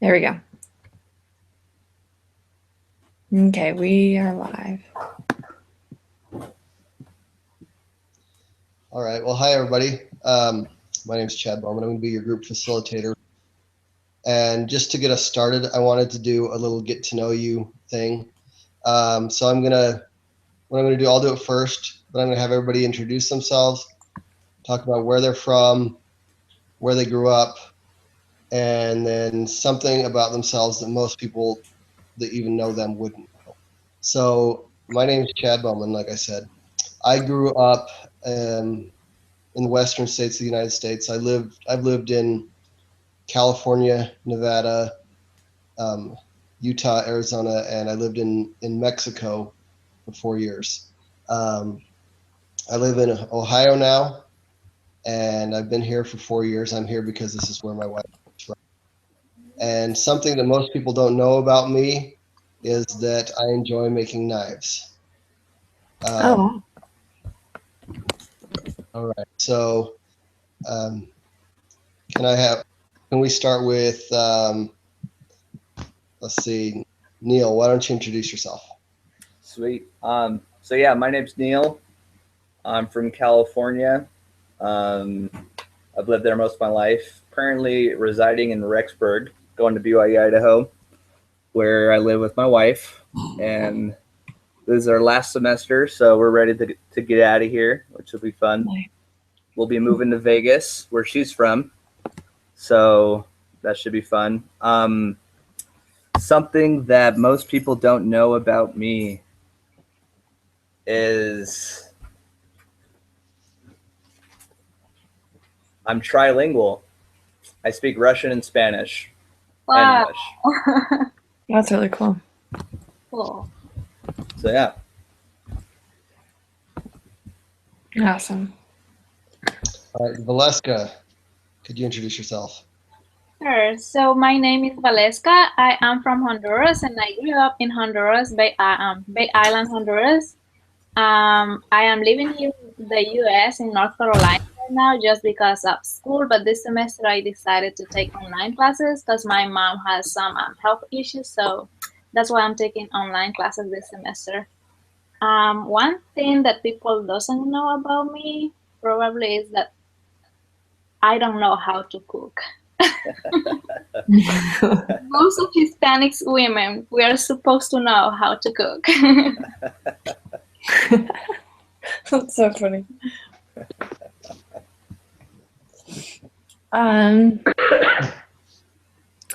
There we go. Okay, we are live. All right. Well, hi, everybody. My name is Chad Bowman. I'm going to be your group facilitator. And just to get us started, I wanted to do a little get to know you thing. So what I'm going to do, I'll do it first, but I'm going to have everybody introduce themselves, talk about where they're from, where they grew up, and then something about themselves that most people that even know them wouldn't know. So my name is Chad Bowman, like I said. I grew up in the western states of the United States. I've lived in California, Nevada, um, Utah, Arizona, and I lived in Mexico for 4 years. Um, I live in Ohio now, and I've been here for 4 years. I'm here because this is where my wife is from. And something that most people don't know about me is that I enjoy making knives. Um, Oh, all right, so um, can I have? Can we start with? Let's see, Neil. Why don't you introduce yourself? Sweet. So yeah, my name's Neil. I'm from California. Um, I've lived there most of my life. Currently residing in Rexburg, going to BYU, Idaho, where I live with my wife. And this is our last semester, so we're ready to get out of here, which will be fun. nice. We'll be moving to Vegas, where she's from. So that should be fun. Something that most people don't know about me is I'm trilingual. I speak Russian and Spanish and Wow. English. That's really cool. Cool. So yeah. Awesome. All right, Valeska, could you introduce yourself? Sure. So my name is Valeska. I am from Honduras and I grew up in Honduras, Bay Island, Honduras. I am living here in the US in North Carolina right now just because of school, but this semester I decided to take online classes because my mom has some health issues, so that's why I'm taking online classes this semester. One thing that people doesn't know about me probably is that I don't know how to cook. Most of Hispanics women, we are supposed to know how to cook. That's so funny. Um.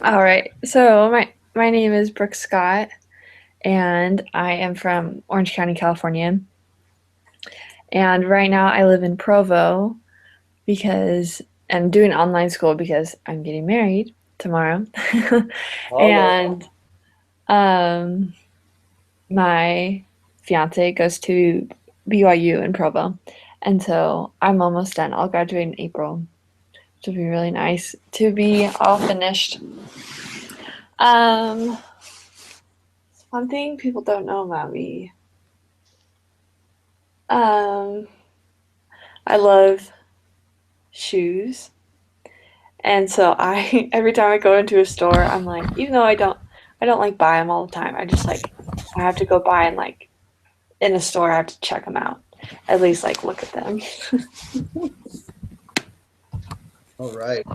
All right. So my name is Brooke Scott, and I am from Orange County, California. And right now I live in Provo because I'm doing online school because I'm getting married tomorrow. And um, my fiance goes to BYU in Provo. And so I'm almost done. I'll graduate in April, which will be really nice to be all finished. Um, one thing people don't know about me. Um, I love shoes. And so I every time I go into a store, I'm like, even though I don't like buy them all the time. I just like I have to go buy and like in a store I have to check them out. At least like look at them. All right.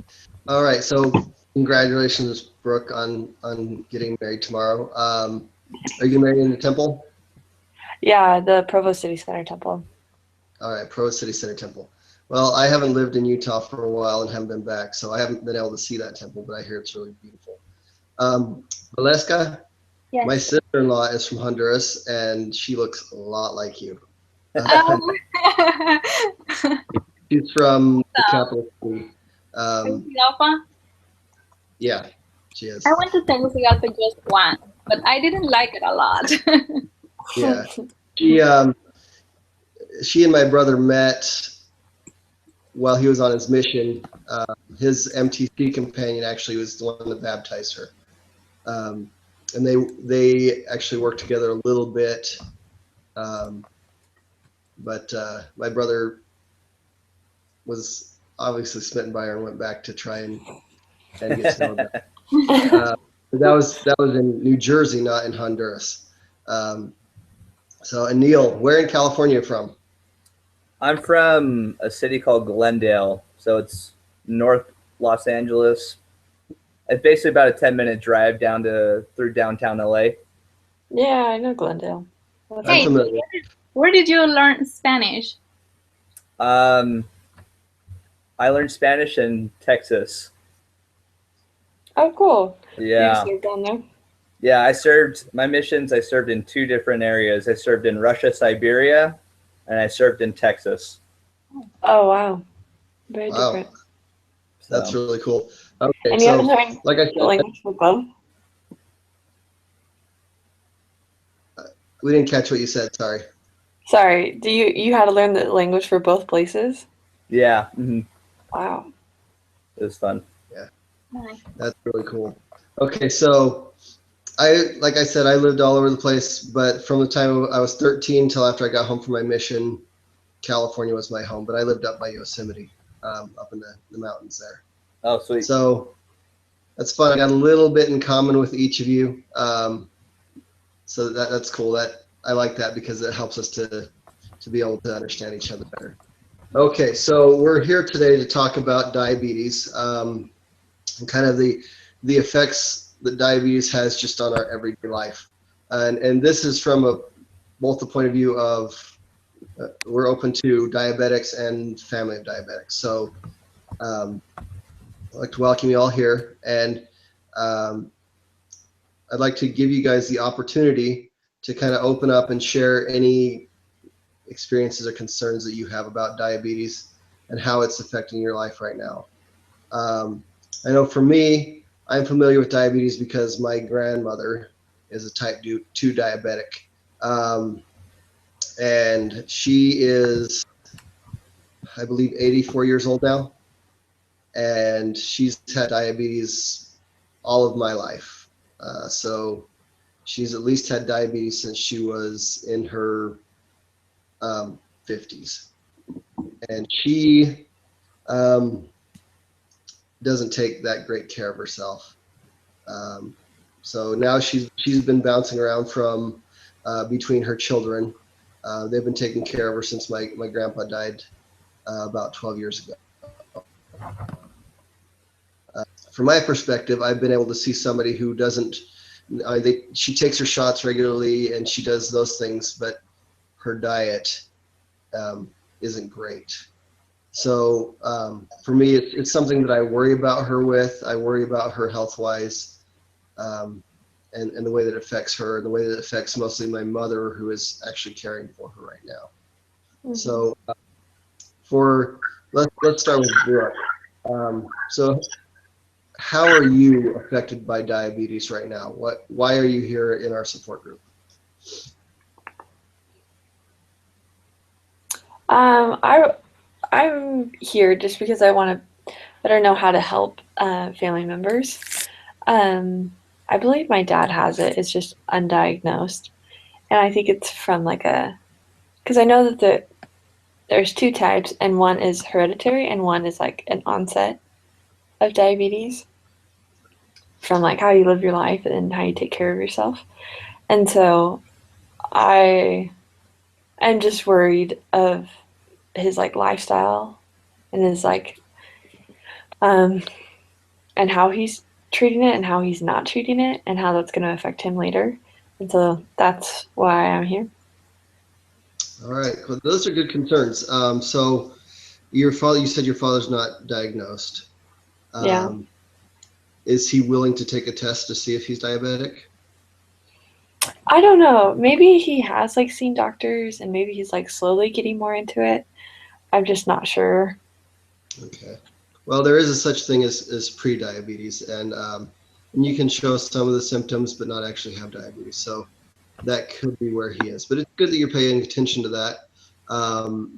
All right. So congratulations, Brooke, on getting married tomorrow. Are you getting married in the temple? Yeah, the Provo City Center Temple. All right, Provo City Center Temple. Well, I haven't lived in Utah for a while and haven't been back, so I haven't been able to see that temple, but I hear it's really beautiful. Um, Valeska, Yes. my sister-in-law is from Honduras, and she looks a lot like you. Oh. She's from the capital city. Tegucigalpa. Yeah, she is. I went to Tegucigalpa just once, but I didn't like it a lot. Yeah, she she and my brother met while he was on his mission. His MTC companion actually was the one that baptized her, and they actually worked together a little bit. Um, but my brother was obviously smitten by her and went back to try and and get snowed down. That was in New Jersey, not in Honduras. And Neil, where in California are you from? I'm from a city called Glendale, so it's North Los Angeles. It's basically about a 10-minute drive through downtown LA. Yeah, I know Glendale. That's I'm Hey, familiar. where did you learn Spanish? I learned Spanish in Texas. Oh, cool. Yeah. You served down there? Yeah, I served in 2 different areas. I served in Russia, Siberia, and I served in Texas. Oh, wow. Very Wow, different. that's So, really cool. Okay, And you so haven't learned like I the said, language for both? we didn't catch what you said. Sorry. Sorry, you had to learn the language for both places? yeah, Wow. it was fun. Nice. That's really cool. Okay, so like I said, I lived all over the place, but from the time I was 13 till after I got home from my mission, California was my home. But I lived up by Yosemite, up in the mountains there. Oh, sweet. So that's fun. I got a little bit in common with each of you. So that's cool. That I like that because it helps us to be able to understand each other better. Okay, so we're here today to talk about diabetes, and kind of the effects that diabetes has just on our everyday life. And this is from both the point of view of we're open to diabetics and family of diabetics. So I'd like to welcome you all here, and I'd like to give you guys the opportunity to kind of open up and share any experiences or concerns that you have about diabetes and how it's affecting your life right now. I know for me, I'm familiar with diabetes because my grandmother is a type 2 diabetic. And she is, I believe, 84 years old now. And she's had diabetes all of my life. So she's at least had diabetes since she was in her 50s. And she doesn't take that great care of herself. So now she's been bouncing around from between her children. They've been taking care of her since my grandpa died about 12 years ago. From my perspective, I've been able to see somebody who doesn't, she takes her shots regularly and she does those things, but her diet isn't great. So for me, it's something that I worry about her with. I worry about her health-wise, and the way that it affects her, and the way that it affects mostly my mother, who is actually caring for her right now. Mm-hmm. So let's start with Brooke. So how are you affected by diabetes right now? Why are you here in our support group? I'm here just because I want to better know how to help family members. I believe my dad has it. It's just undiagnosed. And I think it's from because I know that there's 2 types, and one is hereditary and one is like an onset of diabetes from how you live your life and how you take care of yourself. And so I'm just worried of his lifestyle and his and how he's treating it and how he's not treating it and how that's going to affect him later. And so that's why I'm here. All right, well, those are good concerns. So you said your father's not diagnosed. Yeah. Is he willing to take a test to see if he's diabetic? I don't know. Maybe he has seen doctors and maybe he's slowly getting more into it. I'm just not sure. Okay. Well, there is a such thing as pre-diabetes, and you can show some of the symptoms but not actually have diabetes. So that could be where he is. But it's good that you're paying attention to that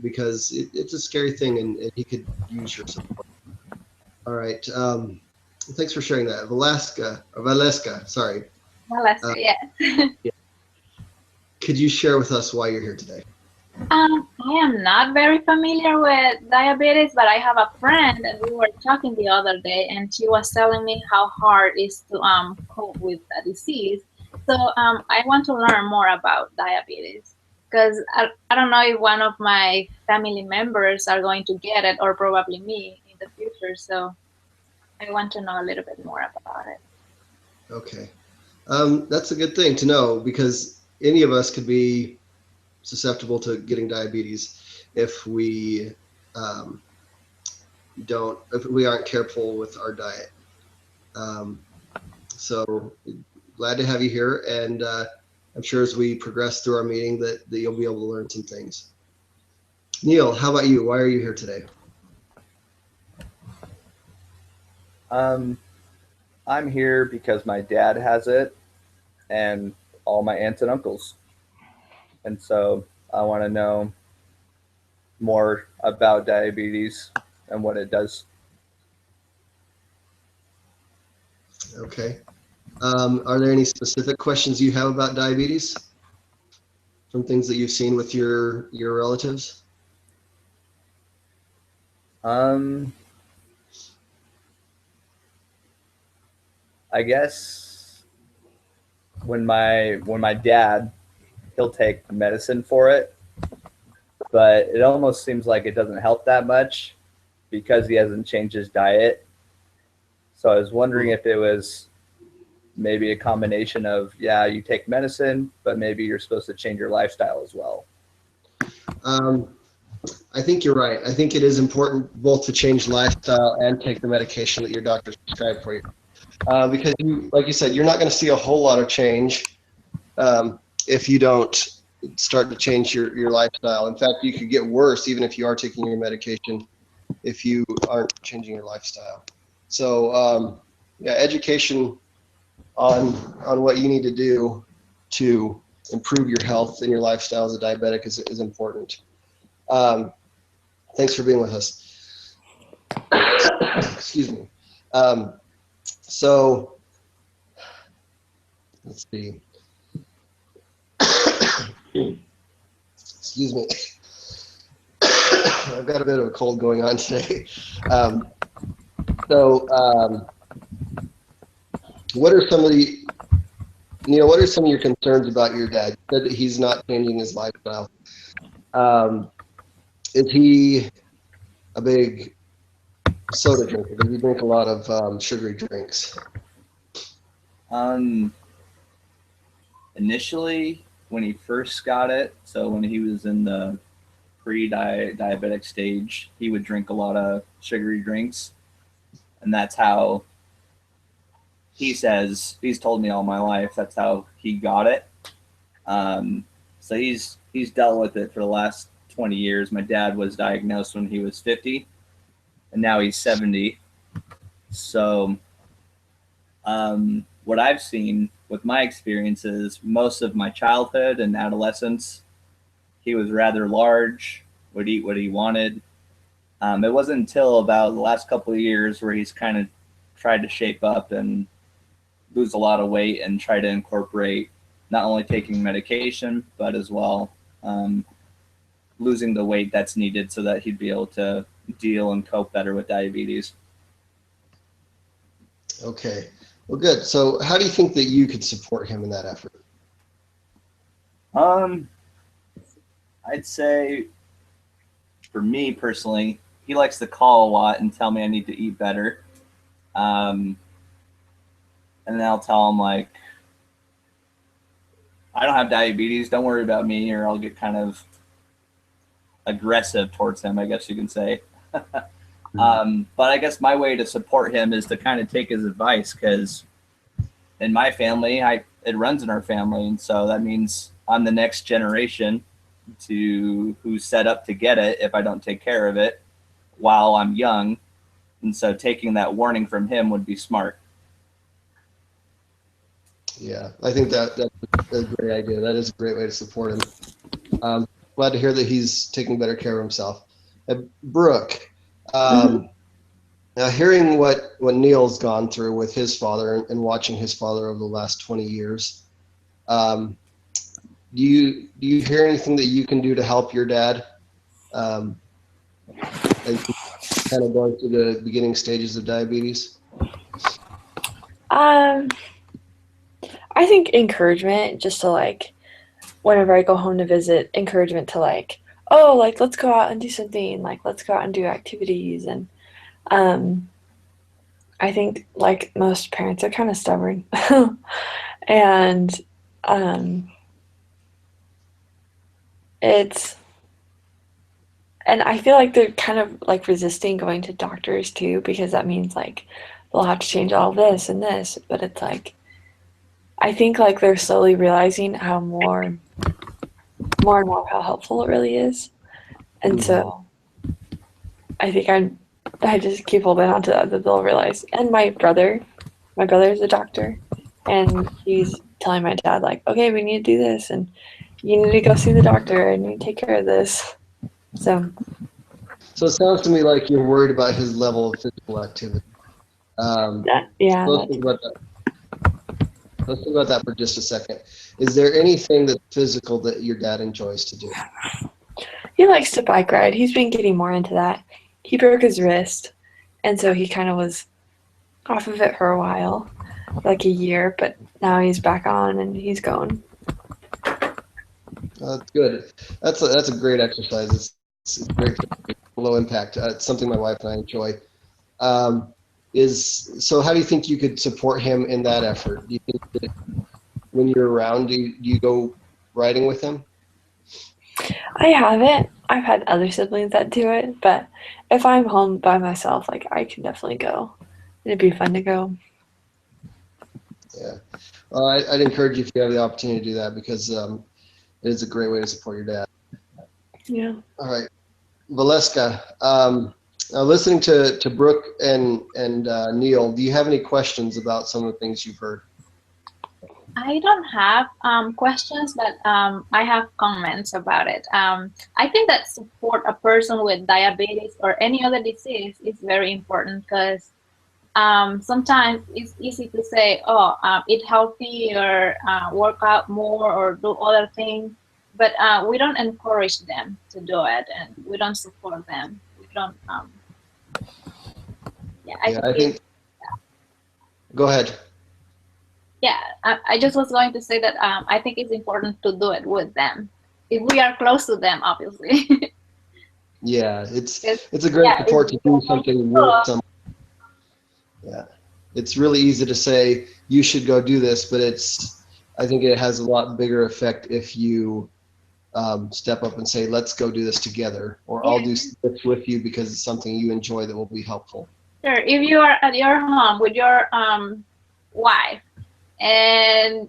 because it's a scary thing, and he could use your support. All right. Thanks for sharing that. Valeska, sorry. Valeska, yes. Could you share with us why you're here today? I am not very familiar with diabetes, but I have a friend, and we were talking the other day, and she was telling me how hard it is to cope with the disease. So I want to learn more about diabetes because I don't know if one of my family members are going to get it or probably me in the future. So I want to know a little bit more about it. Okay. That's a good thing to know because any of us could be susceptible to getting diabetes if we if we aren't careful with our diet. So glad to have you here, and I'm sure as we progress through our meeting that you'll be able to learn some things. Neil, how about you? Why are you here today? I'm here because my dad has it and all my aunts and uncles. And so I want to know more about diabetes and what it does. Okay. Are there any specific questions you have about diabetes from things that you've seen with your relatives? I guess when my dad, he'll take medicine for it, but it almost seems like it doesn't help that much because he hasn't changed his diet. So I was wondering if it was maybe a combination of, yeah, you take medicine, but maybe you're supposed to change your lifestyle as well. I think you're right. I think it is important both to change lifestyle and take the medication that your doctor's prescribed for you. Because like you said, you're not going to see a whole lot of change if you don't start to change your lifestyle. In fact, you could get worse even if you are taking your medication if you aren't changing your lifestyle. So yeah, education on what you need to do to improve your health and your lifestyle as a diabetic is important. Thanks for being with us. Excuse me. So let's see. Excuse me. I've got a bit of a cold going on today. What are some of your concerns about your dad? You said that he's not changing his lifestyle. Is he a big soda drinker? Does he drink a lot of sugary drinks? Initially, when he first got it, so when he was in the pre-diabetic stage, he would drink a lot of sugary drinks, and that's how he says, he's told me all my life, that's how he got it. So he's dealt with it for the last 20 years. My dad was diagnosed when he was 50, and now he's 70. So what I've seen with my experiences, most of my childhood and adolescence, he was rather large, would eat what he wanted. It wasn't until about the last couple of years where he's kind of tried to shape up and lose a lot of weight and try to incorporate not only taking medication, but as well losing the weight that's needed so that he'd be able to deal and cope better with diabetes. Okay, well, good. So how do you think that you could support him in that effort? I'd say for me personally, he likes to call a lot and tell me I need to eat better. And then I'll tell him, like, I don't have diabetes, don't worry about me, or I'll get kind of aggressive towards him, I guess you can say. But I guess my way to support him is to kind of take his advice, because in my family, it runs in our family, and so that means I'm the next generation who's set up to get it if I don't take care of it while I'm young. And so taking that warning from him would be smart. Yeah, I think that's a great idea. That is a great way to support him. Glad to hear that he's taking better care of himself. Brooke, now hearing what Neil's gone through with his father and watching his father over the last 20 years, Do you hear anything that you can do to help your dad? As kind of going through the beginning stages of diabetes? Um, I think encouragement, just to like, whenever I go home to visit, encouragement to like, oh, like let's go out and do something, like let's go out and do activities, and um, I think like most parents are kind of stubborn, and um, it's and I feel like they're kind of like resisting going to doctors too because that means like they'll have to change all this and this, but it's like I think like they're slowly realizing how more and more how helpful it really is. And so I think I just keep holding on to that they'll realize. And my brother is a doctor, and he's telling my dad like, okay, we need to do this, and you need to go see the doctor, and you need to take care of this. So it sounds to me like you're worried about his level of physical activity. yeah, Let's think about that. Let's think about that for just a second. Is there anything that's physical that your dad enjoys to do? he likes to bike ride. He's been getting more into that. He broke his wrist, and so he kind of was off of it for a while, like a year, but now he's back on and he's going. That's good. That's a great exercise. It's great, low impact. It's something my wife and I enjoy. So how do you think you could support him in that effort? Do you think that when you're around, do you go riding with him? I haven't. I've had other siblings that do it, but if I'm home by myself, like I can definitely go. It'd be fun to go. Yeah. Well, I'd encourage you if you have the opportunity to do that because it is a great way to support your dad. Yeah. All right. Valeska, listening to Brooke and Neil, do you have any questions about some of the things you've heard? I don't have questions, but I have comments about it. I think that support a person with diabetes or any other disease is very important because sometimes it's easy to say, oh, eat healthy or work out more or do other things, but we don't encourage them to do it and we don't support them. We don't, I think go ahead. Yeah, I just was going to say that I think it's important to do it with them. If we are close to them, obviously. Yeah, it's a great support to do something with someone. Yeah, it's really easy to say you should go do this, but I think it has a lot bigger effect if you step up and say, let's go do this together, or I'll do this with you because it's something you enjoy that will be helpful. Sure. If you are at your home with your wife and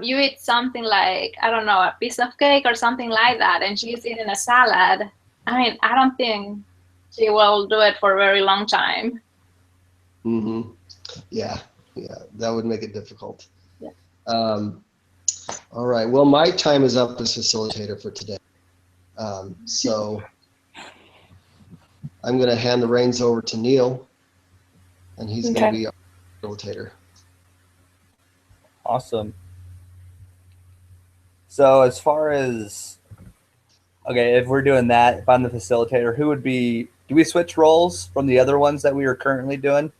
you eat something like, I don't know, a piece of cake or something like that, and she's eating a salad, I mean, I don't think she will do it for a very long time. Mm-hmm. Yeah, that would make it difficult. Yeah. All right. Well, my time is up as facilitator for today. So I'm going to hand the reins over to Neil, and he's going to be our facilitator. Awesome. So as far as, okay, if we're doing that, if I'm the facilitator, who would be, do we switch roles from the other ones that we are currently doing?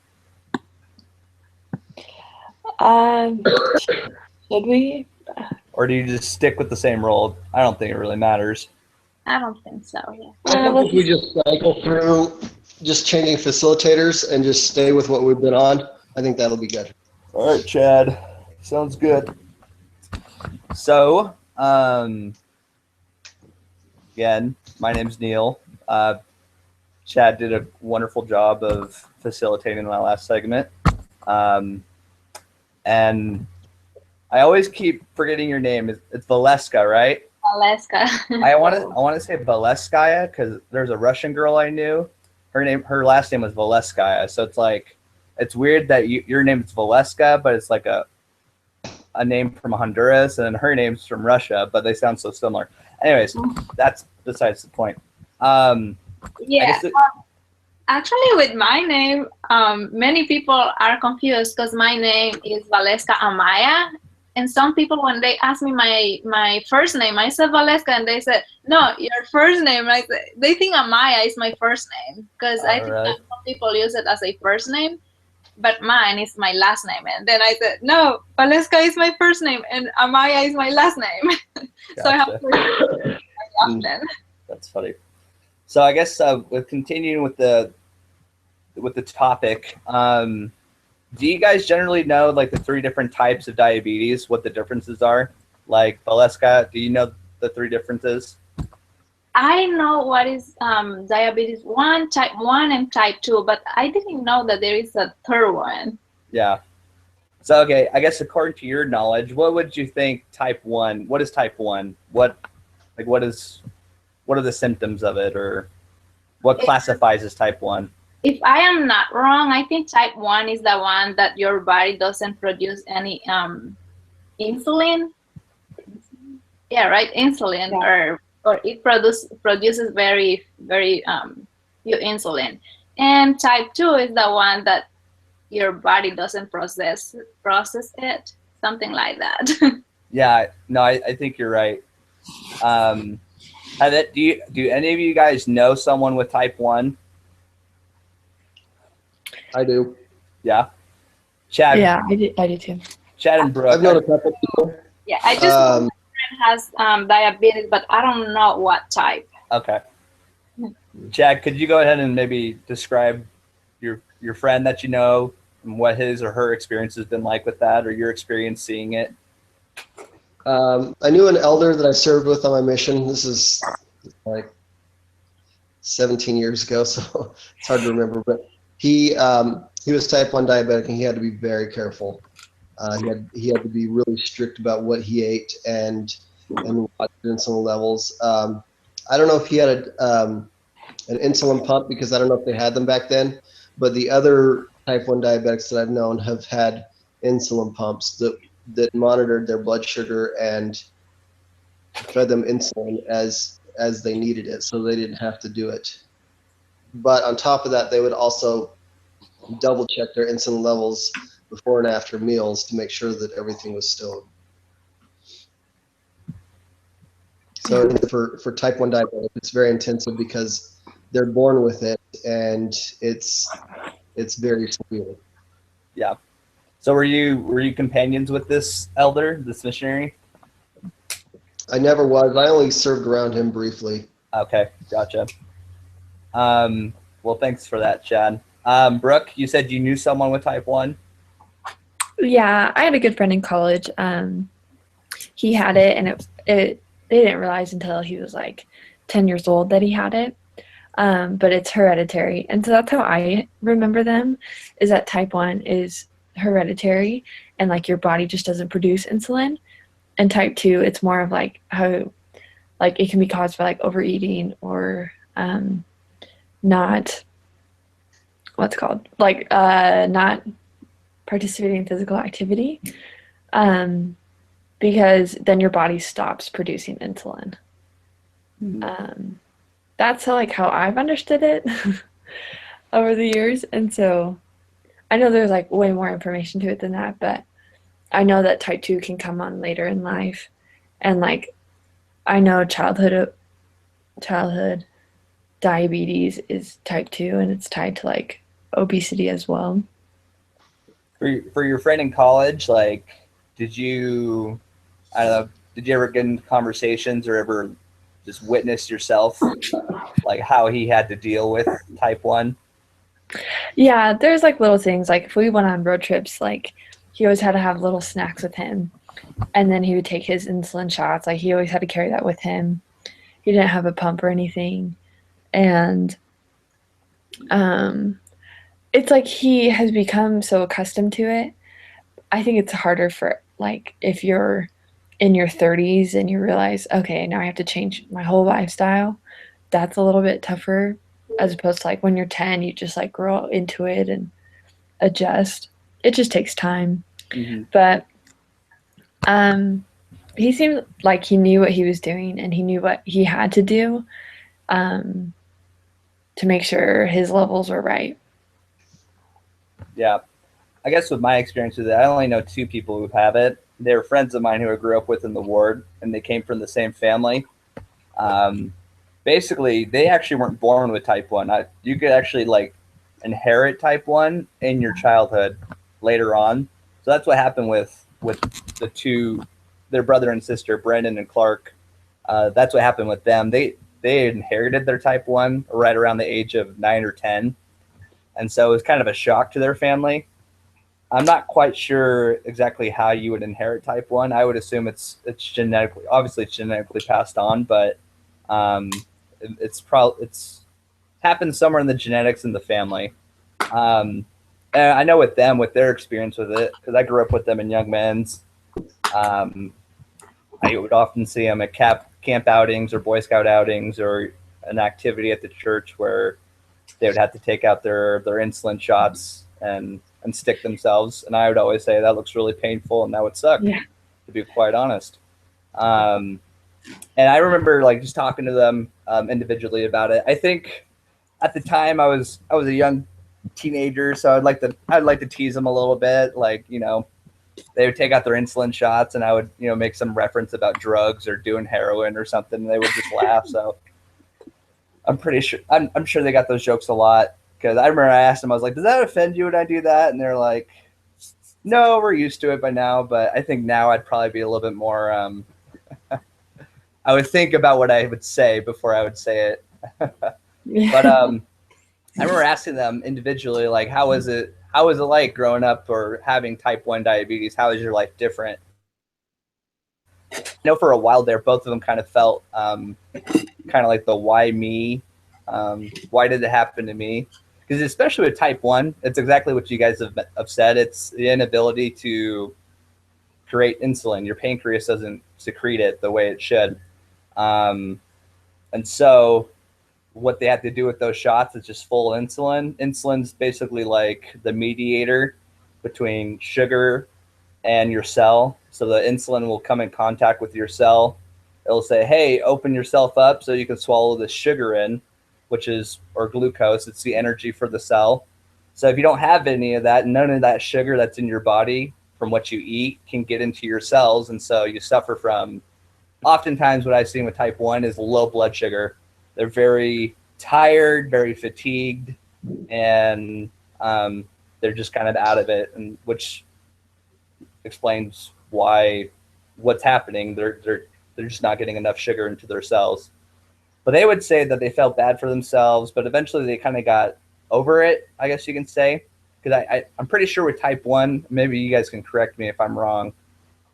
Should we? Or do you just stick with the same role? I don't think it really matters. I don't think so, yeah. I think if we just cycle through just changing facilitators and just stay with what we've been on, I think that'll be good. All right, Chad. Sounds good. So, again, my name's Neil. Chad did a wonderful job of facilitating my last segment. And I always keep forgetting your name. It's Valeska, right? Valeska. I want to say Valeskaya because there's a Russian girl I knew. Her last name was Valeskaya. So it's like, it's weird that your name is Valeska, but it's like a name from Honduras, and her name's from Russia, but they sound so similar. Anyways, that's besides the point. Yeah. Actually, with my name, many people are confused because my name is Valeska Amaya, And some people, when they ask me my first name, I said Valeska, and they said, no, your first name. I said, they think Amaya is my first name, because I think Alright. that some people use it as a first name, but mine is my last name. And then I said, no, Valeska is my first name, and Amaya is my last name. So I have Gotcha. to often. That's funny. So I guess with continuing with the topic, do you guys generally know like the 3 different types of diabetes, what the differences are? Like Valeska, do you know the 3 differences? I know what is diabetes 1, type 1, and type 2, but I didn't know that there is a third one. Yeah. So okay, I guess according to your knowledge, what would you think type 1? What is type 1? What are the symptoms of it, or what classifies as type 1? If I am not wrong, I think type 1 is the one that your body doesn't produce any insulin. Yeah, right, insulin, Yeah. or it produces very few insulin. And type 2 is the one that your body doesn't process it, something like that. Yeah, no, I think you're right. Do any of you guys know someone with type 1? I do. Yeah. Chad. Yeah, I do too. Chad and Brooke. I've known a couple people. Yeah, I just know my friend has diabetes, but I don't know what type. Okay. Chad, could you go ahead and maybe describe your friend that you know and what his or her experience has been like with that, or your experience seeing it? I knew an elder that I served with on my mission. This is like 17 years ago, so it's hard to remember. But he was type 1 diabetic, and he had to be very careful. He had to be really strict about what he ate and watch insulin levels. I don't know if he had an insulin pump, because I don't know if they had them back then. But the other type 1 diabetics that I've known have had insulin pumps that monitored their blood sugar and fed them insulin as they needed it, so they didn't have to do it. But on top of that, they would also double check their insulin levels before and after meals to make sure that everything was still. So for type 1 diabetic, it's very intensive because they're born with it, and it's very severe. Yeah. So were you companions with this elder, this missionary? I never was. I only served around him briefly. Okay, gotcha. Well, thanks for that, Chad. Brooke, you said you knew someone with type 1? Yeah, I had a good friend in college. He had it, and they didn't realize until he was like 10 years old that he had it. But it's hereditary, and so that's how I remember them. Is that type 1 is hereditary, and like your body just doesn't produce insulin. And type 2, it's more of like how, like it can be caused by like overeating or not, what's it called, like not participating in physical activity, because then your body stops producing insulin. That's how I've understood it over the years. And so I know there's like way more information to it than that, but I know that type 2 can come on later in life. And like I know childhood diabetes is type 2, and it's tied to like obesity as well. For your friend in college, like, did you ever get into conversations or ever just witness yourself like how he had to deal with type 1? Yeah, there's like little things, like if we went on road trips, like he always had to have little snacks with him, and then he would take his insulin shots. Like he always had to carry that with him. He didn't have a pump or anything. And it's like he has become so accustomed to it. I think it's harder for like if you're in your 30s and you realize, okay, now I have to change my whole lifestyle. That's a little bit tougher, as opposed to like when you're 10, you just like grow into it and adjust. It just takes time. Mm-hmm. But he seemed like he knew what he was doing, and he knew what he had to do to make sure his levels were right. Yeah. I guess with my experience with it, I only know two people who have it. They were friends of mine who I grew up with in the ward, and they came from the same family. Um, Basically, they actually weren't born with type 1. You could actually like inherit type 1 in your childhood later on. So that's what happened with the two, their brother and sister, Brandon and Clark. That's what happened with them. They inherited their type 1 right around the age of 9 or 10. And so it was kind of a shock to their family. I'm not quite sure exactly how you would inherit type 1. I would assume it's genetically, obviously it's genetically passed on, but um, it's happened somewhere in the genetics in the family. And I know with them, with their experience with it, because I grew up with them in Young Men's, I would often see them at camp outings or Boy Scout outings or an activity at the church where they would have to take out their insulin shots and stick themselves. And I would always say that looks really painful and that would suck, Yeah. to be quite honest. And I remember like just talking to them individually about it. I think at the time I was a young teenager, so I'd like to tease them a little bit, like, you know, they would take out their insulin shots and I would, you know, make some reference about drugs or doing heroin or something, and they would just laugh. So I'm pretty sure I'm sure they got those jokes a lot, because I remember I asked them, I was like, does that offend you when I do that? And they're like, no, we're used to it by now. But I think now I'd probably be a little bit more I would think about what I would say before I would say it. But I remember asking them individually, like, how was it like growing up or having type 1 diabetes? How is your life different? I know for a while there, both of them kind of felt kind of like the why me? Why did it happen to me? Because especially with type 1, it's exactly what you guys have said. It's the inability to create insulin. Your pancreas doesn't secrete it the way it should. And so what they have to do with those shots is just full insulin. Insulin's basically like the mediator between sugar and your cell. So the insulin will come in contact with your cell. It'll say, hey, open yourself up so you can swallow the sugar in, or glucose. It's the energy for the cell. So if you don't have any of that, none of that sugar that's in your body from what you eat can get into your cells. And so you suffer from, oftentimes what I've seen with type 1 is low blood sugar. They're very tired, very fatigued, and they're just kind of out of it, and which explains what's happening. They're just not getting enough sugar into their cells. But they would say that they felt bad for themselves, but eventually they kind of got over it, I guess you can say. Because I'm pretty sure with type 1, maybe you guys can correct me if I'm wrong,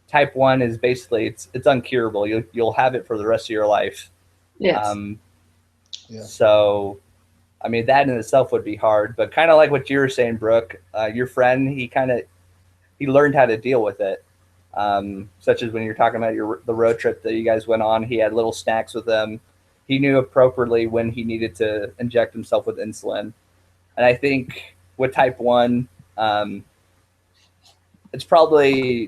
type 1 is basically, it's uncurable. You'll have it for the rest of your life. Yes. Yeah. So, I mean, that in itself would be hard, but kind of like what you were saying, Brooke, your friend, he learned how to deal with it. Such as when you're talking about the road trip that you guys went on, he had little snacks with him. He knew appropriately when he needed to inject himself with insulin. And I think with type 1, it's probably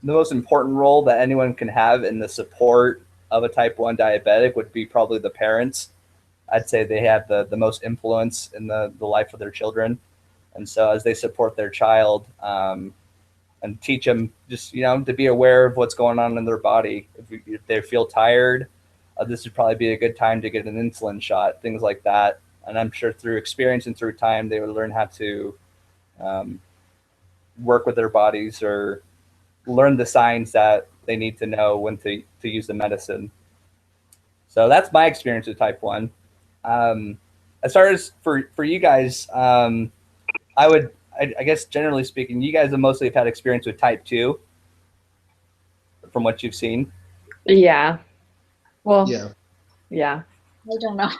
the most important role that anyone can have in the support of a type 1 diabetic would be probably the parents. I'd say they have the most influence in the life of their children. And so as they support their child and teach them just, you know, to be aware of what's going on in their body. If they feel tired, this would probably be a good time to get an insulin shot, things like that. And I'm sure through experience and through time, they would learn how to work with their bodies or learn the signs that they need to know when to use the medicine. So that's my experience with type 1. As far as for you guys, I guess generally speaking, you guys have mostly had experience with type 2 from what you've seen. Yeah. Well, Yeah. yeah. I don't know.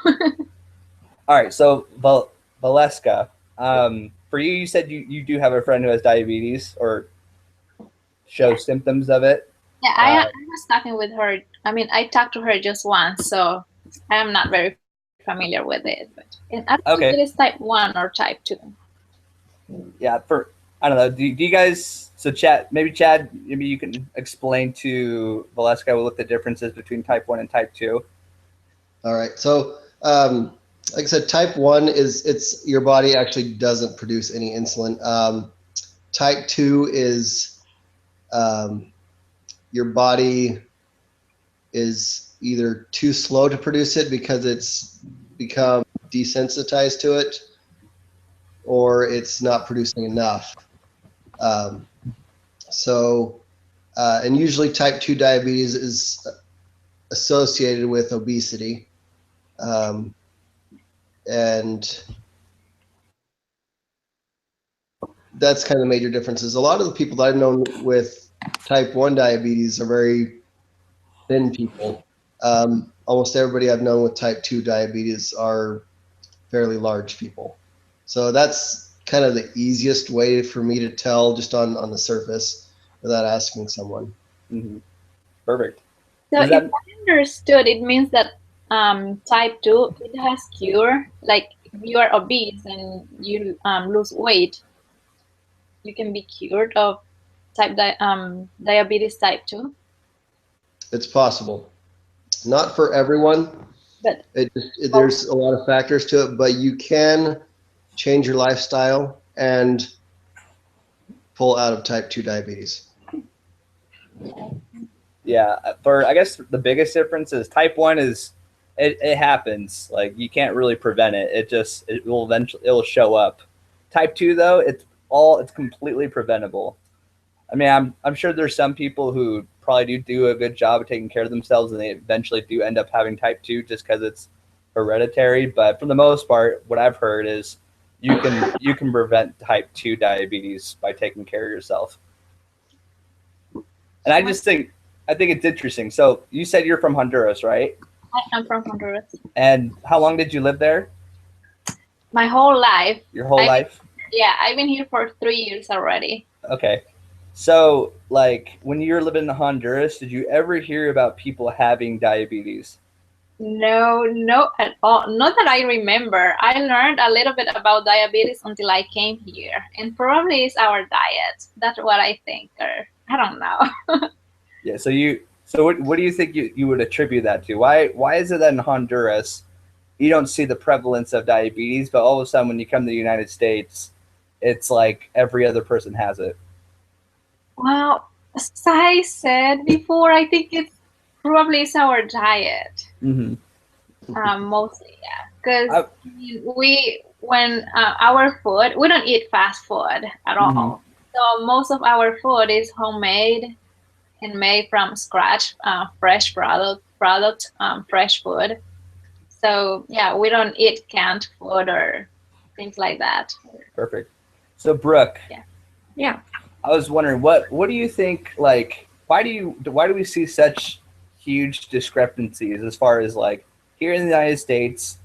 All right. So Valeska, for you, you said you do have a friend who has diabetes or shows symptoms of it. Yeah, I was talking with her. I mean, I talked to her just once, so I am not very familiar with it. But I don't think it is type 1 or type 2. Yeah, I don't know. Do you guys? So Chad, maybe you can explain to Valeska what the difference is between type 1 and type 2. All right. So, like I said, type 1 it's your body actually doesn't produce any insulin. type 2 is your body is either too slow to produce it because it's become desensitized to it, or it's not producing enough. And usually type 2 diabetes is associated with obesity. And that's kind of the major differences. A lot of the people that I've known with type 1 diabetes are very thin people. Almost everybody I've known with type 2 diabetes are fairly large people. So that's kind of the easiest way for me to tell just on the surface without asking someone. Mm-hmm. Perfect. So if I understood, it means that type 2, it has cure. Like if you are obese and you lose weight, you can be cured of diabetes type 2. It's possible. Not for everyone. But There's a lot of factors to it, but you can change your lifestyle and pull out of type 2 diabetes. Yeah, I guess the biggest difference is type 1 is it happens. Like you can't really prevent it. It will eventually show up. Type 2 though, it's completely preventable. I mean, I'm sure there's some people who probably do a good job of taking care of themselves and they eventually do end up having type 2 just because it's hereditary. But for the most part, what I've heard is you can prevent type 2 diabetes by taking care of yourself. And I think it's interesting. So you said you're from Honduras, right? I am from Honduras. And how long did you live there? My whole life. Your whole life? Yeah, I've been here for 3 years already. Okay. So, like, when you were living in Honduras, did you ever hear about people having diabetes? No, not at all. Not that I remember. I learned a little bit about diabetes until I came here. And probably it's our diet. That's what I think. Or I don't know. Yeah, so what do you think you would attribute that to? Why is it that in Honduras you don't see the prevalence of diabetes, but all of a sudden when you come to the United States, it's like every other person has it? Well, as I said before, I think it's probably our diet. Mm-hmm. Mostly, yeah. Because our food, we don't eat fast food at all. Mm-hmm. So most of our food is homemade and made from scratch, fresh product, fresh food. So yeah, we don't eat canned food or things like that. Perfect. So Brooke, Yeah. I was wondering what do you think, like why do we see such huge discrepancies as far as like here in the United States,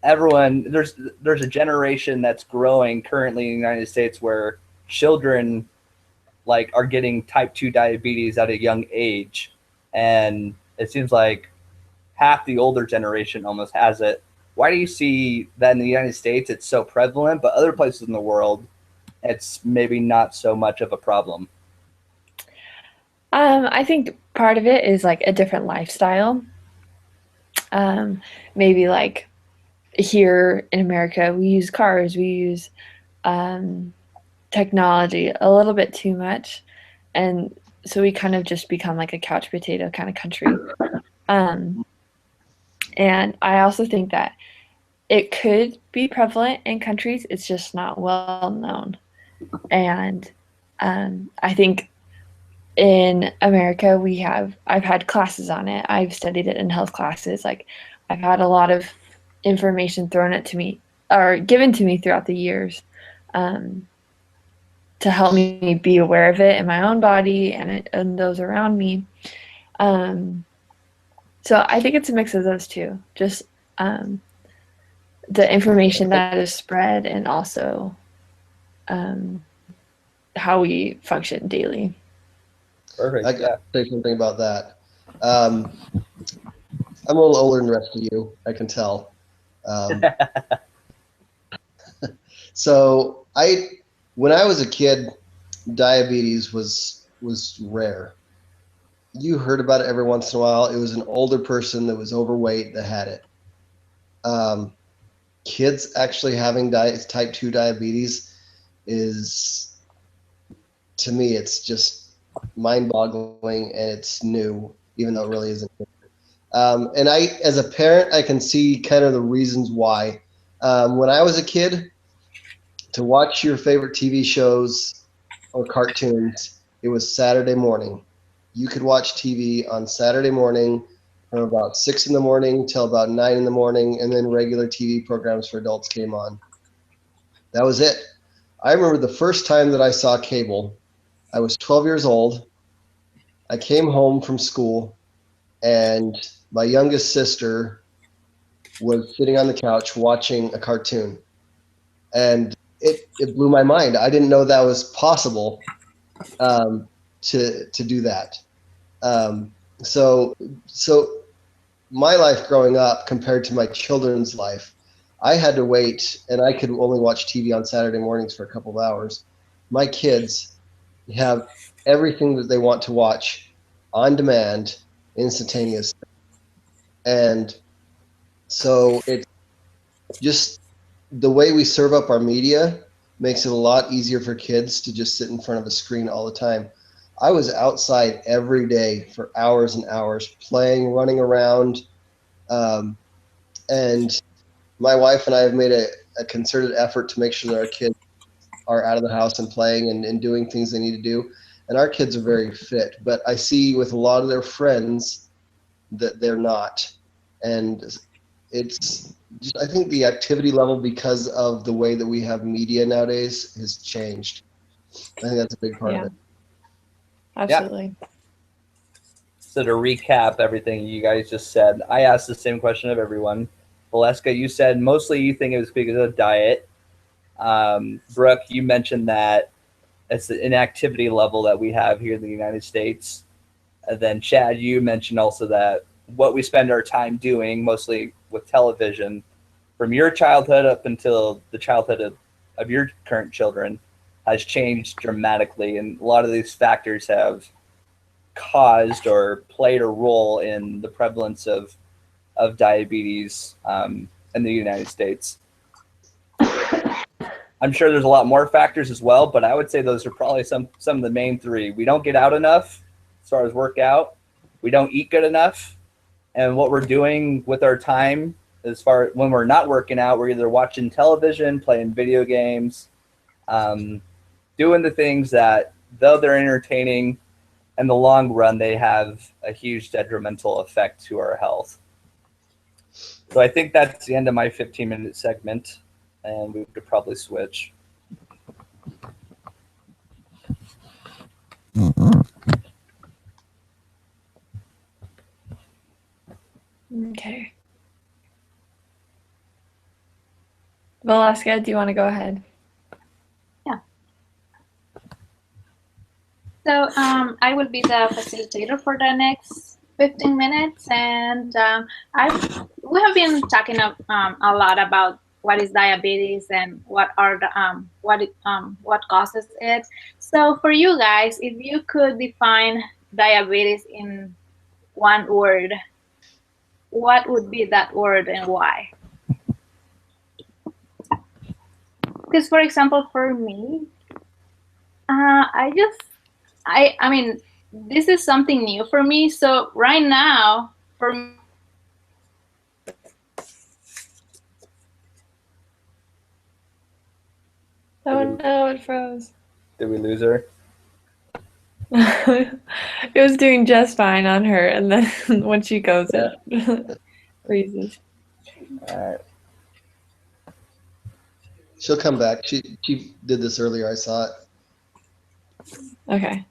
everyone there's a generation that's growing currently in the United States where children like are getting type 2 diabetes at a young age, and it seems like half the older generation almost has it. Why do you see that in the United States it's so prevalent, but other places in the world it's maybe not so much of a problem? I think part of it is like a different lifestyle. Maybe like here in America, we use cars, we use technology a little bit too much, and so we kind of just become like a couch potato kind of country. And I also think that it could be prevalent in countries, it's just not well known. And I think in America I've had classes on it. I've studied it in health classes. Like I've had a lot of information thrown at to me or given to me throughout the years to help me be aware of it in my own body and those around me. So I think it's a mix of those two, just the information that is spread and also how we function daily. Perfect. I gotta say something about that. I'm a little older than the rest of you, I can tell. So when I was a kid, diabetes was rare. You heard about it every once in a while. It was an older person that was overweight that had it. Kids actually having type 2 diabetes is to me, it's just mind-boggling, and it's new, even though it really isn't. And I, as a parent, I can see kind of the reasons why. When I was a kid, to watch your favorite TV shows or cartoons, it was Saturday morning. You could watch TV on Saturday morning from about 6 in the morning till about 9 in the morning, and then regular TV programs for adults came on. That was it. I remember the first time that I saw cable. I was 12 years old. I came home from school, and my youngest sister was sitting on the couch watching a cartoon. And it blew my mind. I didn't know that was possible to do that. So my life growing up compared to my children's life, I had to wait, and I could only watch TV on Saturday mornings for a couple of hours. My kids have everything that they want to watch on demand, instantaneous. And so it's just the way we serve up our media makes it a lot easier for kids to just sit in front of a screen all the time. I was outside every day for hours and hours playing, running around. And my wife and I have made a concerted effort to make sure that our kids are out of the house and playing and doing things they need to do. And our kids are very fit, but I see with a lot of their friends that they're not. And it's just, I think the activity level, because of the way that we have media nowadays, has changed. I think that's a big part of Yeah. it. Absolutely. So to recap everything you guys just said, I asked the same question of everyone. Valeska, you said mostly you think it was because of diet. Brooke, you mentioned that it's the inactivity level that we have here in the United States. And then Chad, you mentioned also that what we spend our time doing, mostly with television, from your childhood up until the childhood of your current children, has changed dramatically. And a lot of these factors have caused or played a role in the prevalence of diabetes in the United States. I'm sure there's a lot more factors as well, but I would say those are probably some of the main three. We don't get out enough as far as workout. We don't eat good enough. And what we're doing with our time, as far when we're not working out, we're either watching television, playing video games, doing the things that, though they're entertaining, in the long run, they have a huge detrimental effect to our health. So I think that's the end of my 15-minute segment, and we could probably switch. Okay. Valeska, do you want to go ahead? So I will be the facilitator for the next 15 minutes, and we have been talking a lot about what is diabetes and what are the what causes it. So for you guys, if you could define diabetes in one word, what would be that word and why? Because, for example, for me, I mean, this is something new for me. So right now, for me, Oh no, it froze. Did we lose her? It was doing just fine on her, and then when she goes, it freezes. All right. She'll come back. She did this earlier. I saw it. Okay.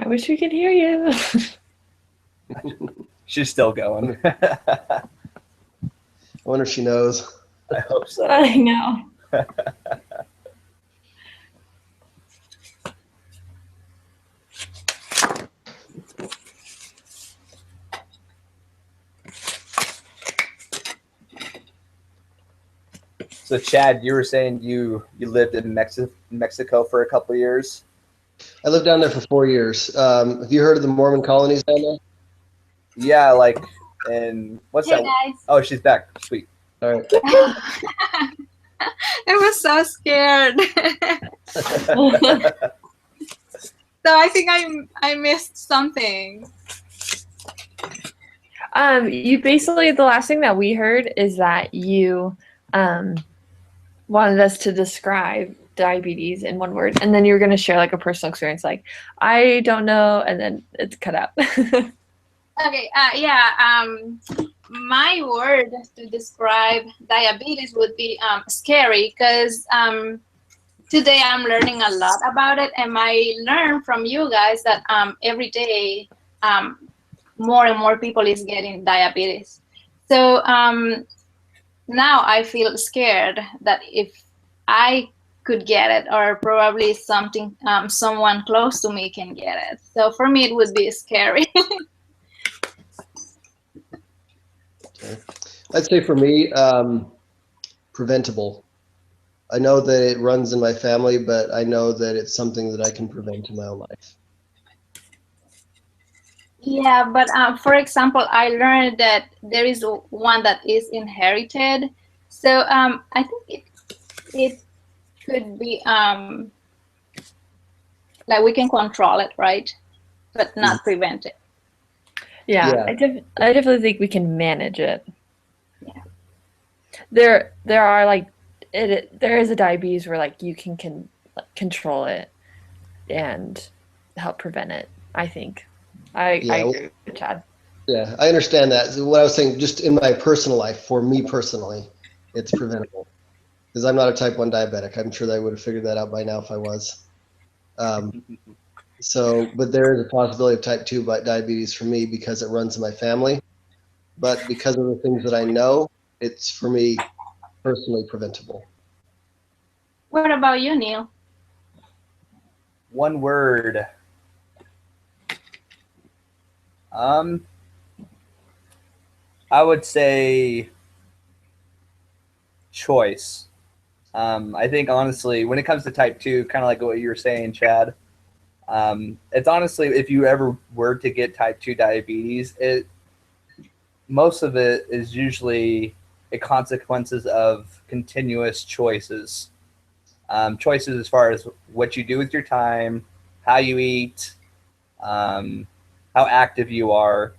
I wish we could hear you. She's still going. I wonder if she knows. I hope so. I know. So Chad, you were saying you lived in Mexico for a couple of years. I lived down there for 4 years. Have you heard of the Mormon colonies down there? Yeah, like, and what's Hey that? guys. Oh, she's back. Sweet. All right. I was so scared. So I think I missed something. You basically, the last thing that we heard is that you wanted us to describe diabetes in one word, and then you were going to share like a personal experience, like I don't know, and then it's cut out. Okay, yeah, my word to describe diabetes would be scary, because today I'm learning a lot about it, and I learn from you guys that every day more and more people is getting diabetes. So now I feel scared that if I could get it, or probably something, someone close to me can get it. So for me, it would be scary. Okay. I'd say for me, preventable. I know that it runs in my family, but I know that it's something that I can prevent in my own life. Yeah, but for example, I learned that there is one that is inherited. So I think it could be like we can control it, right? But not prevent it. Yeah, Yeah. I definitely think we can manage it. Yeah. There are like there is a diabetes where like you can control it and help prevent it. I think. I agree with Chad. Yeah, I understand that. So what I was saying, just in my personal life, for me personally, it's preventable because I'm not a type 1 diabetic. I'm sure that I would have figured that out by now if I was. But there is a possibility of type 2 diabetes for me because it runs in my family. But because of the things that I know, it's for me personally preventable. What about you, Neil? One word. I would say choice. I think honestly, when it comes to type 2, kind of like what you were saying, Chad, it's honestly, if you ever were to get type 2 diabetes, most of it is usually the consequences of continuous choices. Choices as far as what you do with your time, how you eat, how active you are,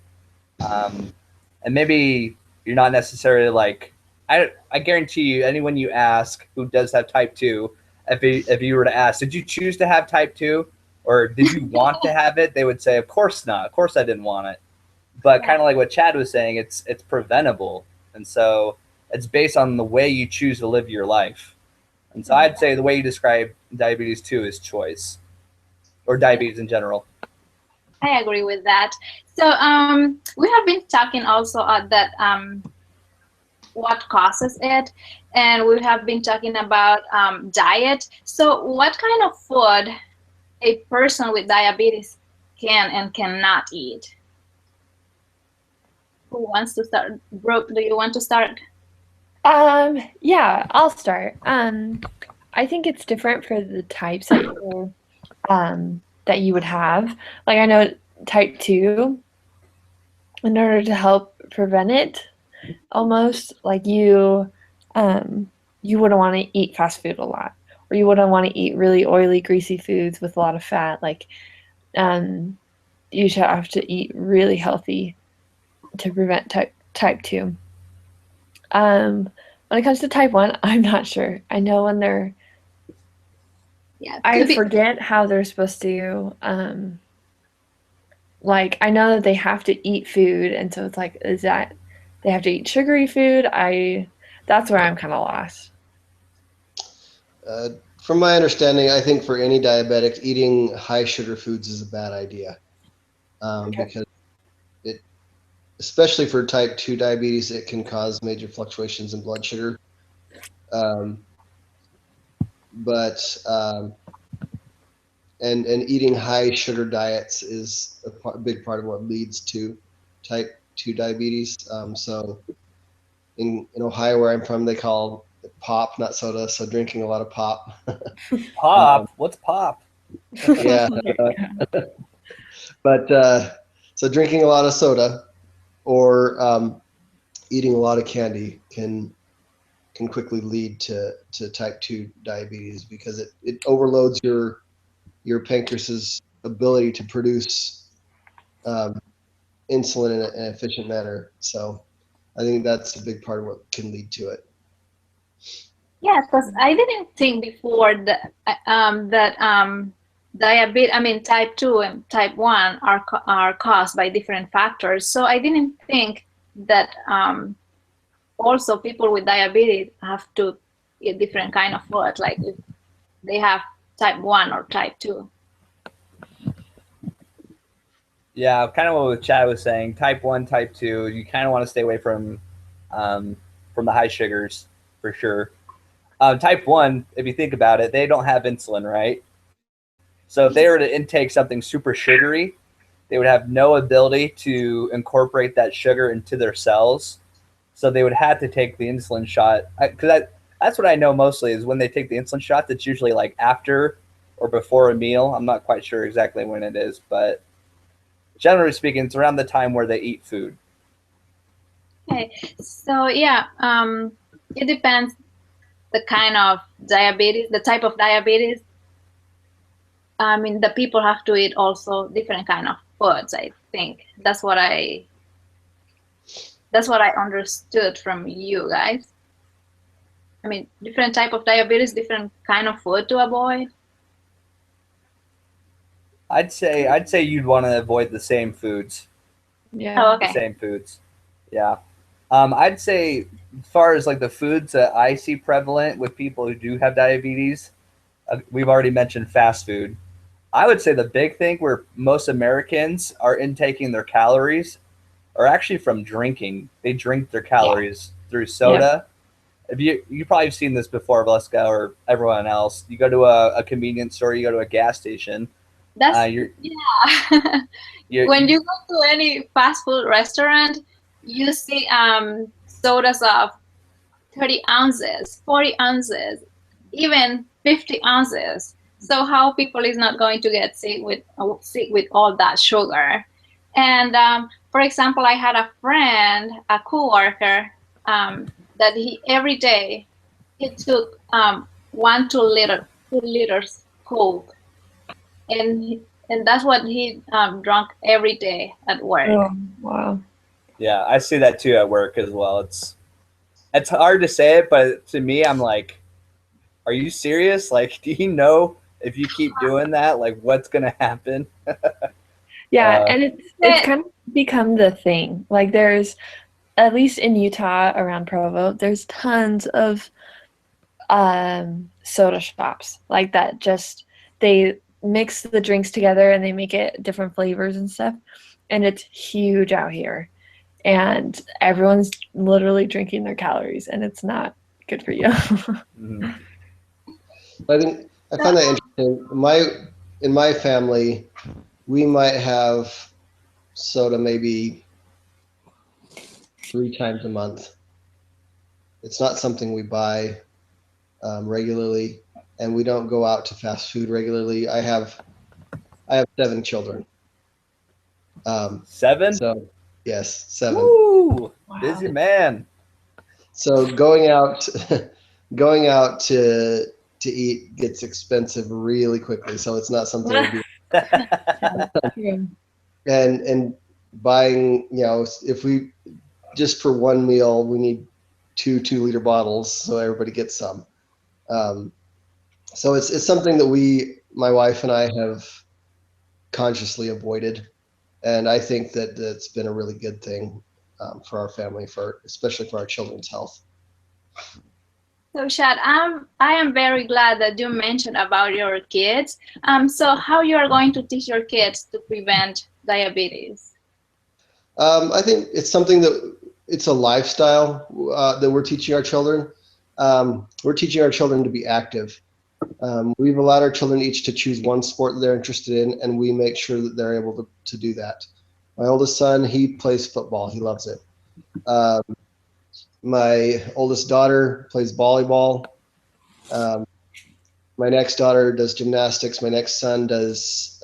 and maybe you're not necessarily like, I guarantee you, anyone you ask who does have type 2, if you were to ask, did you choose to have type 2 or did you want to have it? They would say, of course not. Of course I didn't want it. But kind of like what Chad was saying, it's preventable. And so it's based on the way you choose to live your life. And so I'd say the way you describe diabetes too is choice, or diabetes in general. I agree with that. So we have been talking also that what causes it, and we have been talking about diet. So what kind of food a person with diabetes can and cannot eat? Who wants to start? Brooke, do you want to start? Yeah, I'll start. I think it's different for the types that you would have. Like I know type 2, in order to help prevent it, almost like you wouldn't want to eat fast food a lot, or you wouldn't want to eat really oily, greasy foods with a lot of fat. Like you should have to eat really healthy to prevent type 2. When it comes to type 1, I'm not sure. I know when they're I forget how they're supposed to like I know that they have to eat food, and so it's like, is that they have to eat sugary food? That's where I'm kind of lost. From my understanding, I think for any diabetic, eating high sugar foods is a bad idea because especially for type 2 diabetes, it can cause major fluctuations in blood sugar. And eating high sugar diets is a big part of what leads to type 2 diabetes. So in Ohio, where I'm from, they call pop, not soda. So drinking a lot of pop. Pop. What's pop? Yeah. But so drinking a lot of soda or eating a lot of candy can quickly lead to type 2 diabetes because it overloads your pancreas's ability to produce insulin in an efficient manner. So I think that's a big part of what can lead to it. Yeah, because I didn't think before that diabetes, I mean type 2 and type 1 are caused by different factors. So I didn't think that also people with diabetes have to eat different kind of food, like if they have type 1 or type 2. Yeah, kind of what Chad was saying. Type 1, type 2, you kind of want to stay away from the high sugars for sure. Type 1, if you think about it, they don't have insulin, right? So if they were to intake something super sugary, they would have no ability to incorporate that sugar into their cells. So they would have to take the insulin shot. Because that's what I know mostly is when they take the insulin shot, that's usually like after or before a meal. I'm not quite sure exactly when it is, but generally speaking, it's around the time where they eat food. Okay, so yeah, it depends the kind of diabetes, the type of diabetes. I mean, the people have to eat also different kind of foods. I think that's what I understood from you guys. I mean, different type of diabetes, different kind of food to avoid. I'd say you'd want to avoid the same foods. Yeah. Oh, okay. The same foods. Yeah. I'd say as far as like the foods that I see prevalent with people who do have diabetes, we've already mentioned fast food. I would say the big thing where most Americans are intaking their calories are actually from drinking. They drink their calories through soda. If you probably have seen this before, Valeska, or everyone else. You go to a convenience store, you go to a gas station. That's when you go to any fast food restaurant, you see sodas of 30 ounces, 40 ounces, even 50 ounces. So how people is not going to get sick with all that sugar? And for example, I had a friend, a coworker, that he every day he took 2 liters Coke, and that's what he drank every day at work. Oh, wow. Yeah, I see that too at work as well. It's hard to say it, but to me, I'm like, are you serious? Like, do you know if you keep doing that, like what's gonna happen? Yeah, and it's kind of become the thing. Like there's, at least in Utah around Provo, there's tons of soda shops like that. Just they mix the drinks together and they make it different flavors and stuff. And it's huge out here. And everyone's literally drinking their calories, and it's not good for you. I find that interesting. In my family, we might have soda maybe 3 times a month. It's not something we buy regularly, and we don't go out to fast food regularly. I have 7 children. 7? So yes, 7. Woo! Wow. Busy man. So going out to eat gets expensive really quickly. So it's not something we do. And buying, if we just for one meal, we need 2 2-liter bottles, so everybody gets some. So it's something that my wife and I have consciously avoided, and I think that that's been a really good thing for our family, especially for our children's health. So Chad, I am very glad that you mentioned about your kids. So how you are going to teach your kids to prevent diabetes? I think it's something it's a lifestyle that we're teaching our children. We're teaching our children to be active. We've allowed our children each to choose one sport that they're interested in, and we make sure that they're able to do that. My oldest son, he plays football. He loves it. My oldest daughter plays volleyball. My next daughter does gymnastics. My next son does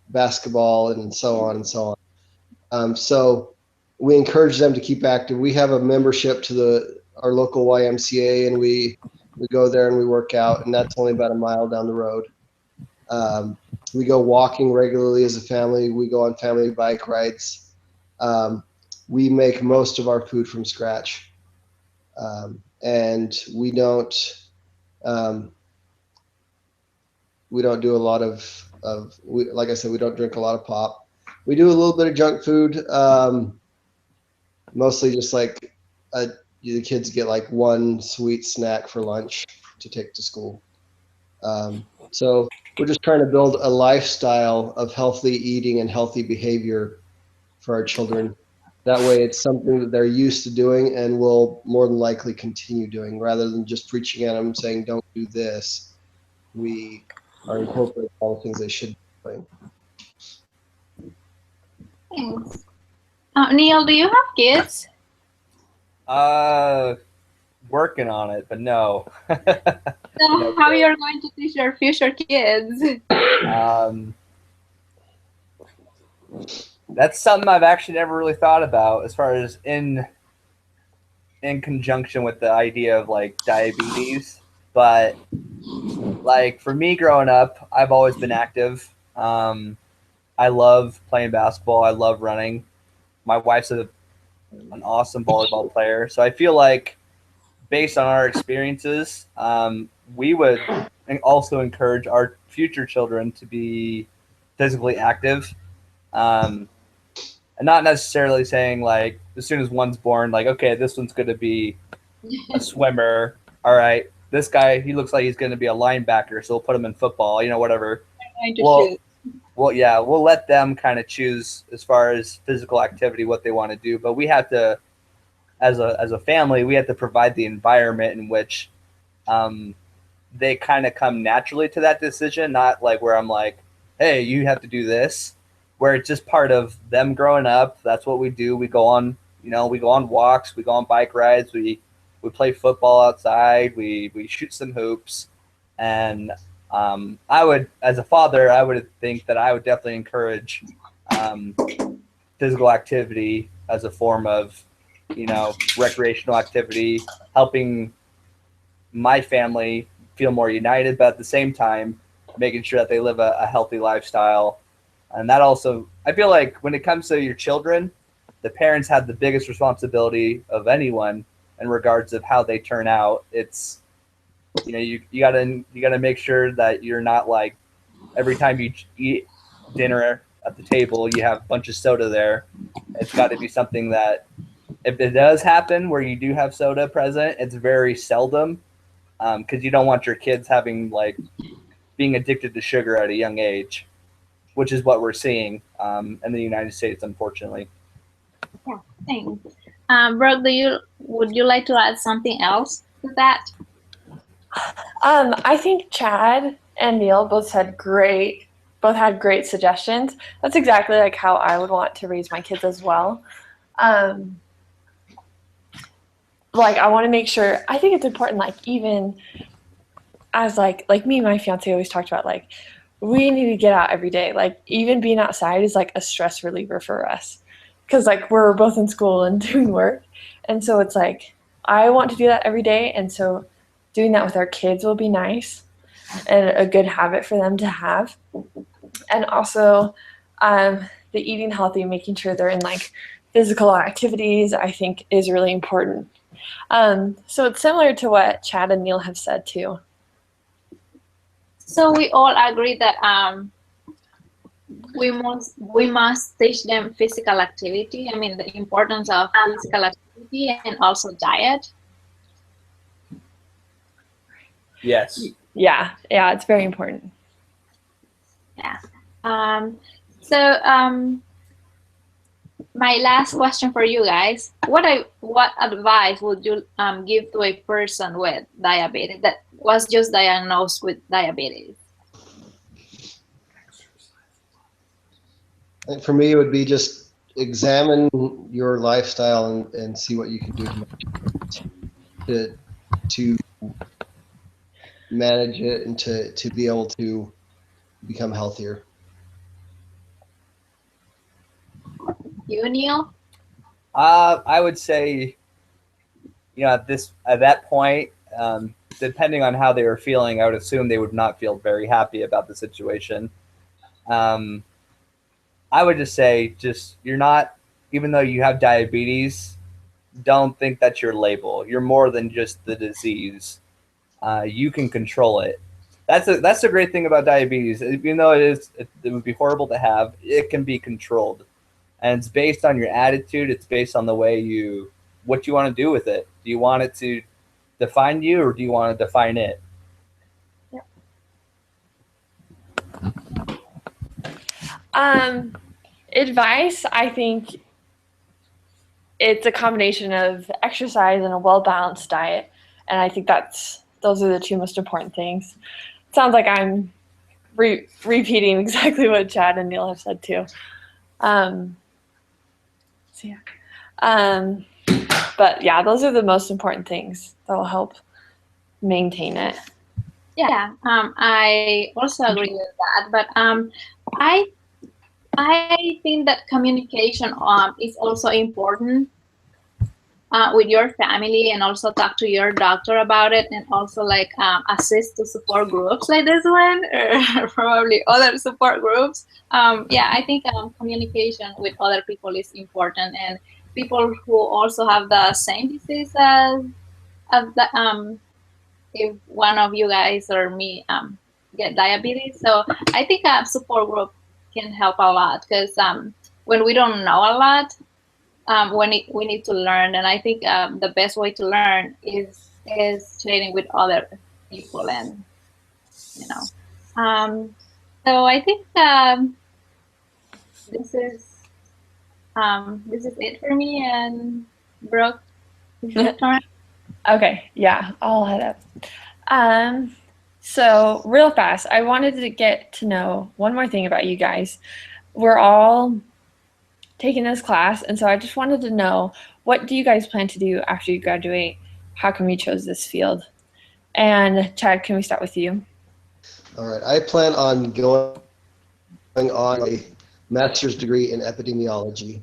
basketball, and so on and so on. So we encourage them to keep active. We have a membership to our local YMCA, and we go there and we work out, and that's only about a mile down the road. We go walking regularly as a family. We go on family bike rides. We make most of our food from scratch, and we don't do a lot of like I said, we don't drink a lot of pop. We do a little bit of junk food, mostly just like the kids get like one sweet snack for lunch to take to school. So we're just trying to build a lifestyle of healthy eating and healthy behavior for our children. That way it's something that they're used to doing and will more than likely continue doing, rather than just preaching at them saying, don't do this. We are incorporating all the things they should be doing. Thanks. Neil, do you have kids? Working on it, but no. So how you're going to teach your future kids? That's something I've actually never really thought about, as far as in conjunction with the idea of like diabetes. But like for me growing up, I've always been active. I love playing basketball. I love running. My wife's an awesome volleyball player. So I feel like based on our experiences, we would also encourage our future children to be physically active. And not necessarily saying like as soon as one's born, like, okay, this one's going to be a swimmer. All right, this guy, he looks like he's going to be a linebacker, so we'll put him in football, whatever. Well, yeah, we'll let them kind of choose as far as physical activity, what they want to do. But we have to, as a family, we have to provide the environment in which they kind of come naturally to that decision, not like where I'm like, hey, you have to do this, where it's just part of them growing up. That's what we do. We go on, we go on walks, we go on bike rides, we play football outside, we shoot some hoops. And I would, as a father, I would think that I would definitely encourage physical activity as a form of, recreational activity, helping my family feel more united, but at the same time, making sure that they live a healthy lifestyle. And that also, I feel like when it comes to your children, the parents have the biggest responsibility of anyone in regards of how they turn out. It's, you gotta make sure that you're not like every time you eat dinner at the table, you have a bunch of soda there. It's got to be something that, if it does happen where you do have soda present, it's very seldom, because you don't want your kids being addicted to sugar at a young age, which is what we're seeing in the United States, unfortunately. Yeah, thanks. Brooke, would you like to add something else to that? I think Chad and Neil both had great suggestions. That's exactly like how I would want to raise my kids as well. I want to make sure, I think it's important, even as like me and my fiance always talked about, we need to get out every day. Even being outside is a stress reliever for us, because we're both in school and doing work. And so it's I want to do that every day. And so doing that with our kids will be nice and a good habit for them to have. And also the eating healthy, making sure they're in physical activities, I think is really important. So it's similar to what Chad and Neil have said too. So we all agree that we must teach them physical activity. I mean, the importance of physical activity and also diet. Yes. Yeah, it's very important. Yeah. My last question for you guys: what advice would you give to a person with diabetes that was just diagnosed with diabetes? I think for me, it would be just examine your lifestyle and see what you can do to manage it and to be able to become healthier. You, Neil? I would say, at that point, depending on how they were feeling, I would assume they would not feel very happy about the situation. I would just say, you're not, even though you have diabetes, don't think that's your label. You're more than just the disease. You can control it. That's the great thing about diabetes. Even though it would be horrible to have, it can be controlled. And it's based on your attitude. It's based on the way what you want to do with it. Do you want it to define you, or do you want to define it? Advice, I think it's a combination of exercise and a well-balanced diet. And I think those are the two most important things. It sounds like I'm repeating exactly what Chad and Neil have said too. But yeah, those are the most important things that will help maintain it. Yeah, I also agree with that. But I think that communication is also important with your family, and also talk to your doctor about it, and also like assist to support groups like this one, or probably other support groups. I think communication with other people is important, and people who also have the same disease as if one of you guys or me get diabetes. So I think a support group can help a lot, because when we don't know a lot, we need to learn, and I think the best way to learn is sharing with other people, and so I think this is it for me. And Brooke, is your turn? Okay, yeah, I'll head up. So real fast, I wanted to get to know one more thing about you guys. We're all taking this class, and so I just wanted to know, what do you guys plan to do after you graduate? How come you chose this field? And Chad, can we start with you? All right, I plan on going on a master's degree in epidemiology.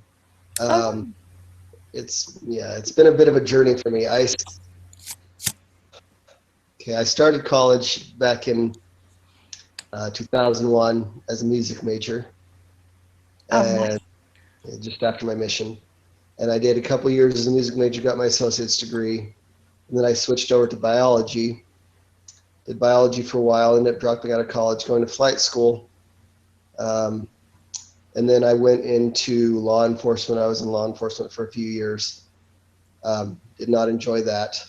It's been a bit of a journey for me. I started college back in 2001 as a music major, and just after my mission. And I did a couple years as a music major, got my associate's degree, and then I switched over to biology. Did biology for a while, ended up dropping out of college, going to flight school. And then I went into law enforcement. I was in law enforcement for a few years. Did not enjoy that.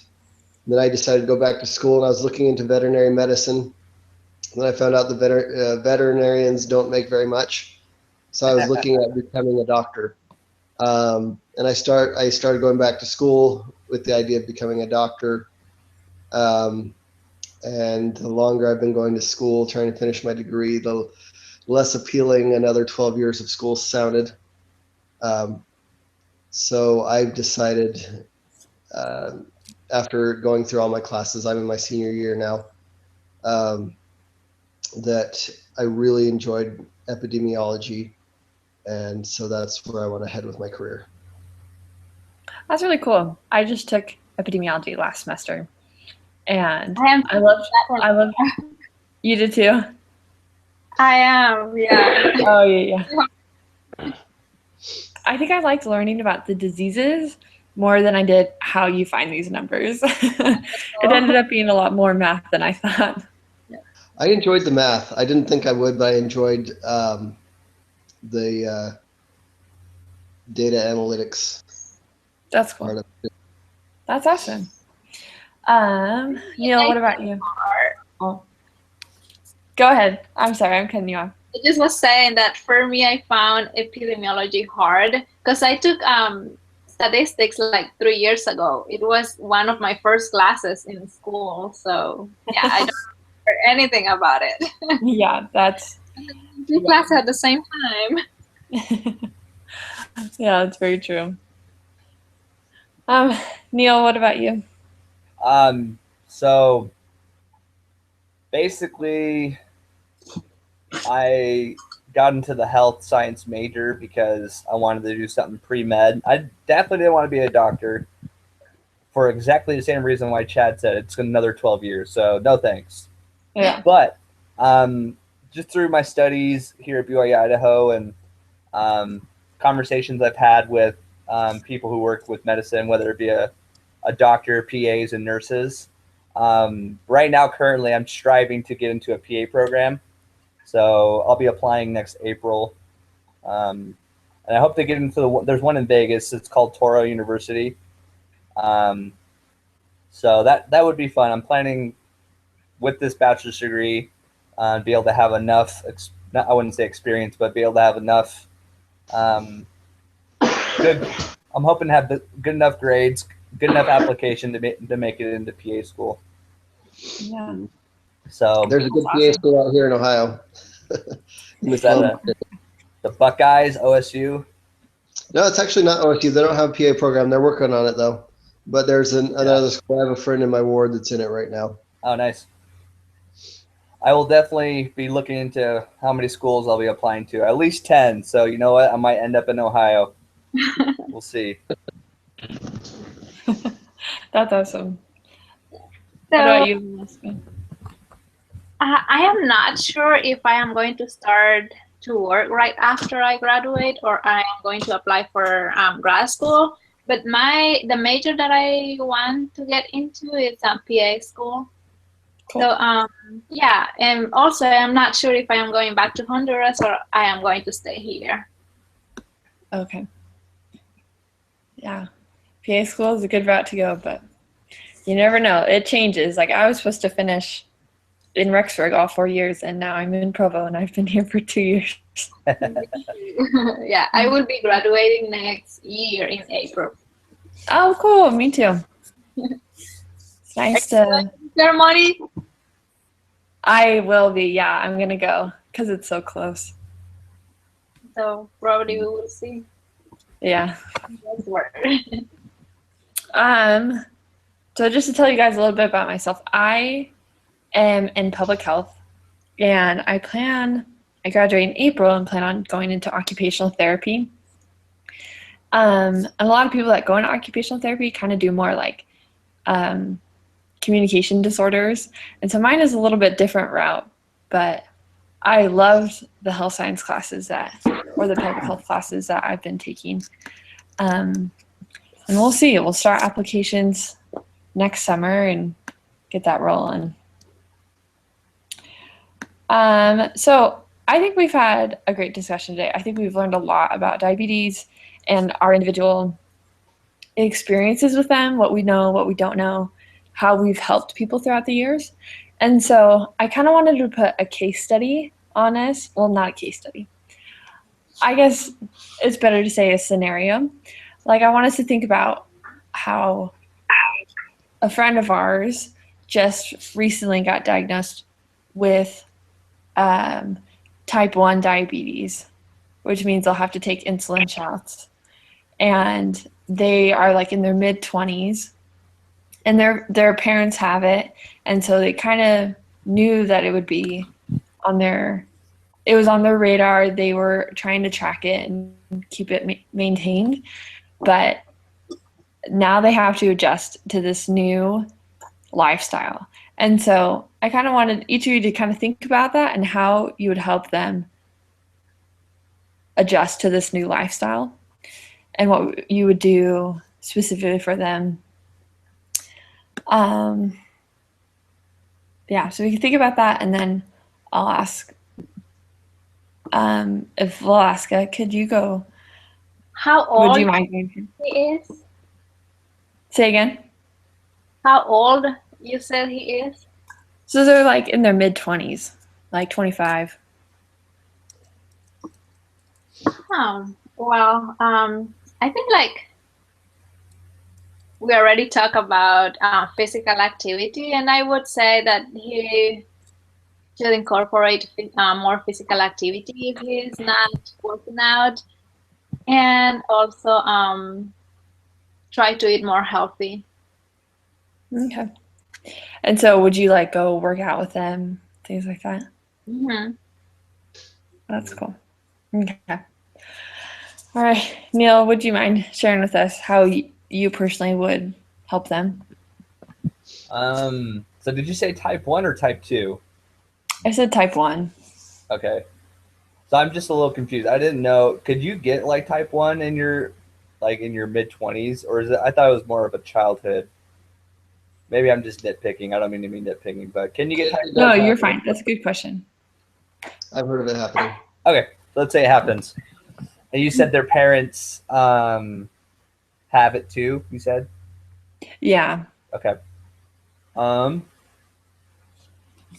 And then I decided to go back to school, and I was looking into veterinary medicine. And then I found out the veterinarians don't make very much. So I was looking at becoming a doctor. And I started going back to school with the idea of becoming a doctor. And the longer I've been going to school, trying to finish my degree, the less appealing another 12 years of school sounded. So I've decided, after going through all my classes, I'm in my senior year now, that I really enjoyed epidemiology. And so that's where I want to head with my career. That's really cool. I just took epidemiology last semester, and I love. You did too? I am, yeah. Oh yeah. I think I liked learning about the diseases more than I did how you find these numbers. It ended up being a lot more math than I thought. I enjoyed the math. I didn't think I would, but I enjoyed the data analytics. That's cool. Part of it. That's awesome. Neil, what about you? Oh. Go ahead. I'm sorry, I'm cutting you off. I just was saying that for me, I found epidemiology hard because I took statistics like 3 years ago. It was one of my first classes in school. So yeah, I don't remember anything about it. Yeah, that's... Two classes at the same time. Yeah, that's very true. Neil, what about you? So basically, I got into the health science major because I wanted to do something pre-med. I definitely didn't want to be a doctor for exactly the same reason why Chad said it's another 12 years. So no thanks. Yeah. But just through my studies here at BYU Idaho and conversations I've had with people who work with medicine, whether it be a doctor, PAs, and nurses. Right now, currently, I'm striving to get into a PA program. So I'll be applying next April. And I hope to get into there's one in Vegas. It's called Toro University. So that would be fun. I'm planning with this bachelor's degree be able to have enough, I wouldn't say experience, but be able to have enough good. I'm hoping to have good enough grades, good enough application to make it into PA school. Yeah. So There's a good PA awesome. school out here in Ohio. is that the Buckeyes, OSU? No, it's actually not OSU. They don't have a PA program. They're working on it though. But there's another school. I have a friend in my ward that's in it right now. Oh, nice. I will definitely be looking into how many schools I'll be applying to. At least 10. So you know what? I might end up in Ohio. We'll see. That's awesome. So What about you, Melissa? I am not sure if I am going to start to work right after I graduate or I am going to apply for grad school. But the major that I want to get into is PA school. Cool. So yeah, and also I'm not sure if I am going back to Honduras or I am going to stay here. Okay. Yeah. PA school is a good route to go, but you never know. It changes. Like I was supposed to finish in Rexburg all 4 years, and now I'm in Provo, and I've been here for 2 years. Yeah, I will be graduating next year in April. Oh, cool. Me too. It's nice to. Ceremony. I will be. Yeah, I'm gonna go because it's so close. So probably we will see. Yeah. That's word. So just to tell you guys a little bit about myself, I am in public health, and I graduate in April and plan on going into occupational therapy. And a lot of people that go into occupational therapy kind of do more like communication disorders, and so mine is a little bit different route, but I loved the health science classes or the public health classes that I've been taking. And we'll see. We'll start applications next summer and get that rolling. So I think we've had a great discussion today. I think we've learned a lot about diabetes and our individual experiences with them, what we know, what we don't know, how we've helped people throughout the years. And so I kind of wanted to put a case study on us. Well, not a case study. I guess it's better to say a scenario. Like I want us to think about how a friend of ours just recently got diagnosed with type 1 diabetes, which means they'll have to take insulin shots. And they are like in their mid-20s, and their parents have it. And so they kind of knew that it would be it was on their radar. They were trying to track it and keep it maintained. But now they have to adjust to this new lifestyle. And so I kind of wanted each of you to kind of think about that and how you would help them adjust to this new lifestyle and what you would do specifically for them. Yeah, so we can think about that, and then I'll ask if Velasca, could you go? How old Would you mind going? he is? Say again? How old you said he is? So they're like in their mid-20s, like 25. Well, I think like we already talked about physical activity, and I would say that he should incorporate more physical activity if he's not working out. and also try to eat more healthy. Okay. And so would you like go work out with them, things like that? Hmm. That's cool. Okay. All right. Neil, would you mind sharing with us how you personally would help them? So did you say type 1 or type 2? I said type 1. Okay. So I'm just a little confused. I didn't know. Could you get like type 1 in your mid 20s, or is it? I thought it was more of a childhood. Maybe I'm just nitpicking. I don't mean to be nitpicking, but can you get type 1? No, you're fine. That's a good question. I've heard of it happening. Okay, let's say it happens. And you said their parents have it too, you said? Yeah. Okay. So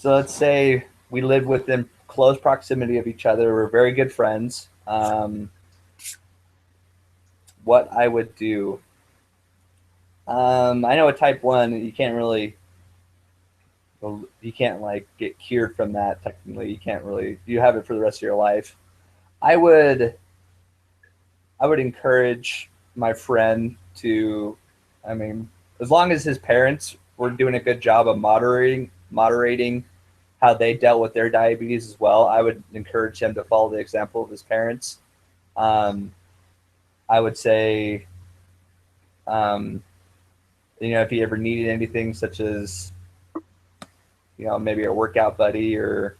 let's say we live within close proximity of each other. We're very good friends. What I would do. I know a type 1, you can't like get cured from that technically. You have it for the rest of your life. I would encourage my friend to, I mean, as long as his parents were doing a good job of moderating how they dealt with their diabetes as well, I would encourage him to follow the example of his parents. I would say, if he ever needed anything such as, maybe a workout buddy or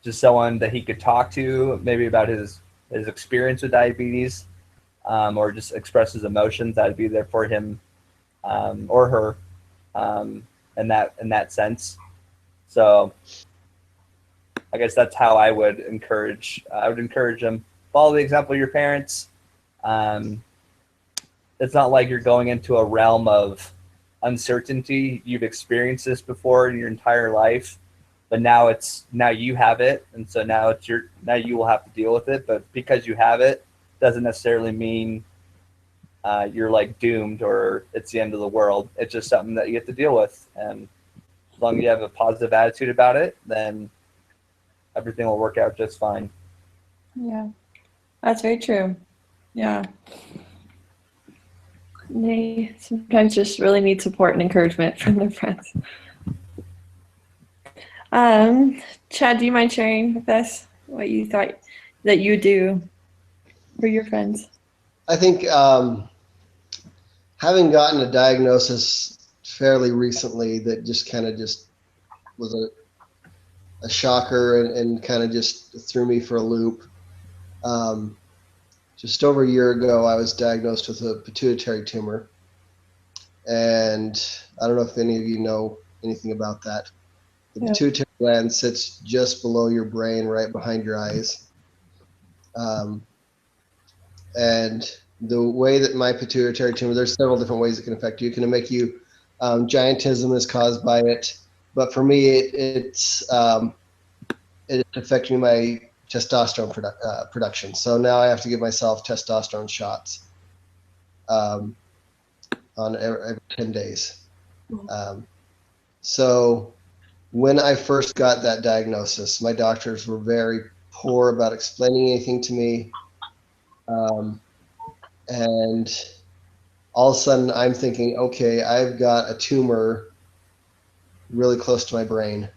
just someone that he could talk to, maybe about his experience with diabetes, or just express his emotions, I'd be there for him or her in that sense. So I guess that's how I would encourage them. Follow the example of your parents. It's not like you're going into a realm of uncertainty. You've experienced this before in your entire life, but now you have it, and so now you will have to deal with it. But because you have it, doesn't necessarily mean you're like doomed or it's the end of the world. It's just something that you have to deal with, and as long as you have a positive attitude about it, then everything will work out just fine. Yeah, that's very true. Yeah. They sometimes just really need support and encouragement from their friends. Chad, do you mind sharing with us what you thought that you do for your friends? I think having gotten a diagnosis fairly recently that just kind of just was a shocker and kind of just threw me for a loop. Just over a year ago, I was diagnosed with a pituitary tumor. And I don't know if any of you know anything about that. The pituitary gland sits just below your brain, right behind your eyes. And the way that my pituitary tumor, there's several different ways it can affect you. It can make you, giantism is caused by it. But for me, it's affecting my testosterone production. So now I have to give myself testosterone shots on every 10 days. So when I first got that diagnosis, my doctors were very poor about explaining anything to me. And all of a sudden I'm thinking, okay, I've got a tumor really close to my brain.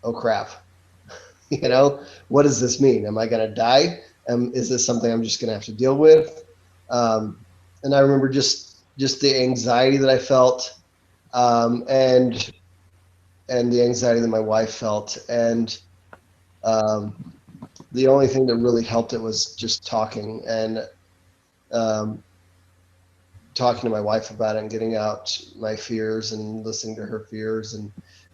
Oh crap. What does this mean? Am I going to die? Is this something I'm just going to have to deal with? And I remember just the anxiety that I felt, and the anxiety that my wife felt. And the only thing that really helped it was just talking and talking to my wife about it and getting out my fears and listening to her fears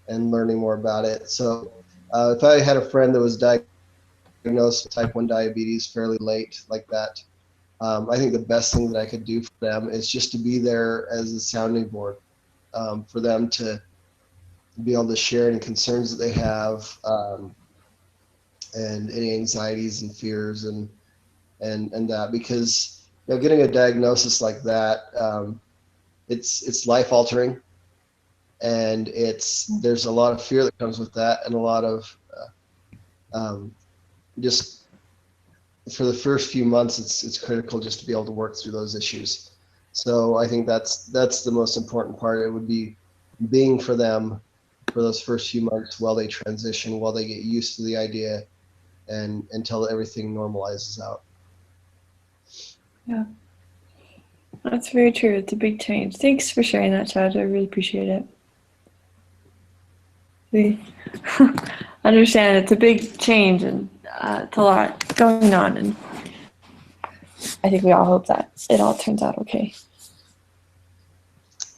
and learning more about it. So if I had a friend that was diagnosed with type 1 diabetes fairly late like that, I think the best thing that I could do for them is just to be there as a sounding board, for them to be able to share any concerns that they have, and any anxieties and fears and that, because getting a diagnosis like that, it's life altering, and there's a lot of fear that comes with that, and a lot of just for the first few months, it's critical just to be able to work through those issues. So I think that's the most important part. It would be being for them for those first few months while they transition, while they get used to the idea, and until everything normalizes out. Yeah, that's very true. It's a big change. Thanks for sharing that, Chad. I really appreciate it. We understand it's a big change, and it's a lot going on, and I think we all hope that it all turns out okay.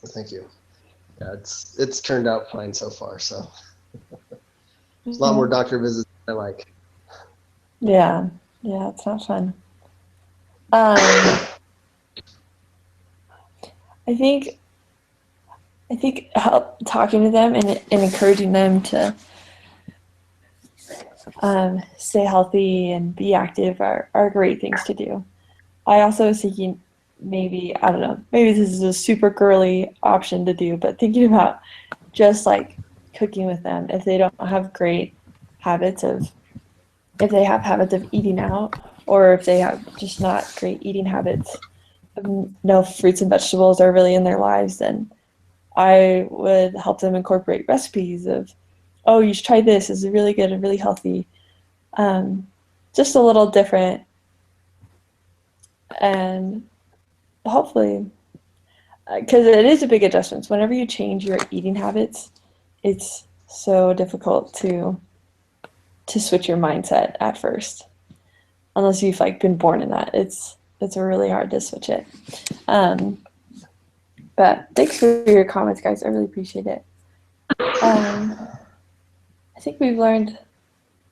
Thank you. Yeah, it's turned out fine so far. So there's a lot more doctor visits than I like. Yeah, it's not fun. I think help talking to them and encouraging them to stay healthy and be active are great things to do. I also was thinking maybe, I don't know, maybe this is a super girly option to do, but thinking about just like cooking with them if they don't have great habits of, if they have habits of eating out, or if they have just not great eating habits, no fruits and vegetables are really in their lives, then I would help them incorporate recipes of, oh, you should try this. It's really good and really healthy. Just a little different. And hopefully, because it is a big adjustment. Whenever you change your eating habits, it's so difficult to switch your mindset at first. Unless you've like been born in that. It's really hard to switch it. But thanks for your comments, guys. I really appreciate it. I think we've learned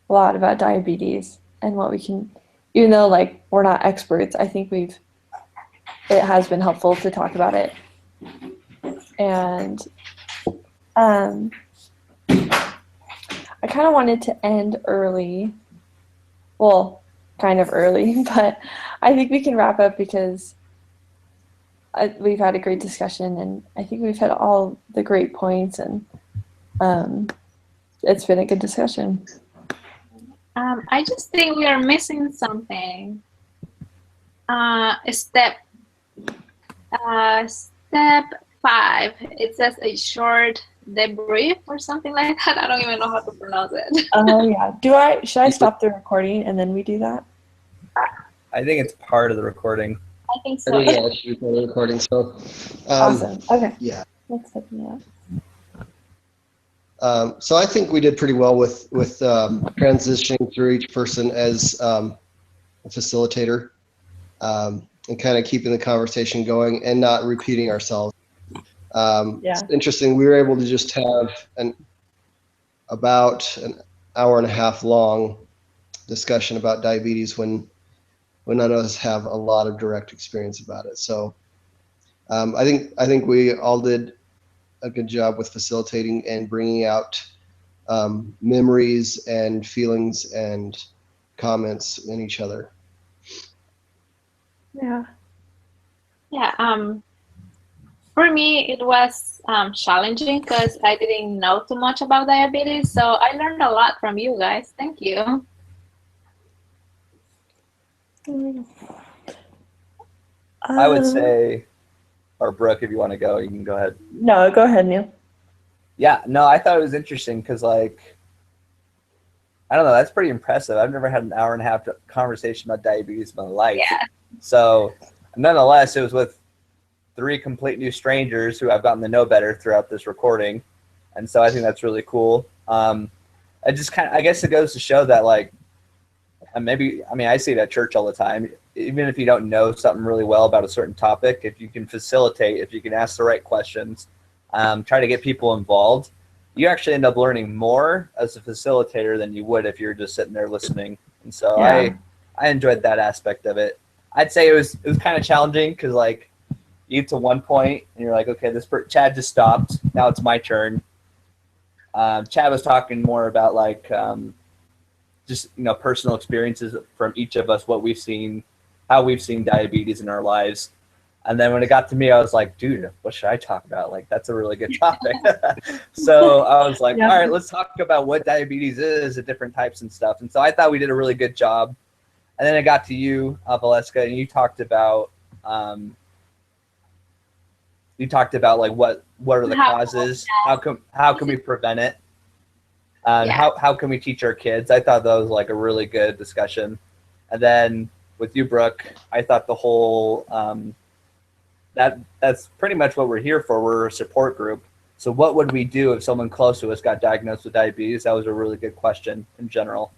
a lot about diabetes and what we can, even though like we're not experts, I think it has been helpful to talk about it. And I kind of wanted to end early. Well, kind of early, but I think we can wrap up because we've had a great discussion, and I think we've had all the great points, and it's been a good discussion. I just think we are missing something. Step 5. It says a short debrief or something like that. I don't even know how to pronounce it. Oh yeah. Should I stop the recording and then we do that? I think it's part of the recording. I think I so. think I should be the recording. So Awesome. Okay. yeah. Let's set that up. So I think we did pretty well with transitioning through each person as a facilitator, and kind of keeping the conversation going and not repeating ourselves. It's interesting. We were able to just have about an hour and a half long discussion about diabetes when none of us have a lot of direct experience about it. So I think we all did a good job with facilitating and bringing out memories and feelings and comments in each other. Yeah. Yeah. For me, it was challenging because I didn't know too much about diabetes. So I learned a lot from you guys. Thank you. I would say, or Brooke, if you want to go, you can go ahead. No, go ahead, Neil. Yeah, no, I thought it was interesting because, like, I don't know, that's pretty impressive. I've never had an hour and a half conversation about diabetes in my life. Yeah. So, nonetheless, it was with 3 complete new strangers who I've gotten to know better throughout this recording. And so I think that's really cool. I guess it goes to show that, like, I see it at church all the time. Even if you don't know something really well about a certain topic, if you can facilitate, if you can ask the right questions, try to get people involved, you actually end up learning more as a facilitator than you would if you're just sitting there listening. And so I enjoyed that aspect of it. I'd say it was kind of challenging because, like, you get to one point and you're like, okay, Chad just stopped. Now it's my turn. Chad was talking more about, like, just, personal experiences from each of us, what we've seen, how we've seen diabetes in our lives. And then when it got to me, I was like, dude, what should I talk about? Like, that's a really good topic. So I was like, Yeah. all right, let's talk about what diabetes is, the different types and stuff. And so I thought we did a really good job. And then it got to you, Valeska, and you talked about like what are the causes? How can we prevent it? How can we teach our kids? I thought that was like a really good discussion. And then with you, Brooke, I thought the whole that's pretty much what we're here for. We're a support group. So what would we do if someone close to us got diagnosed with diabetes? That was a really good question in general.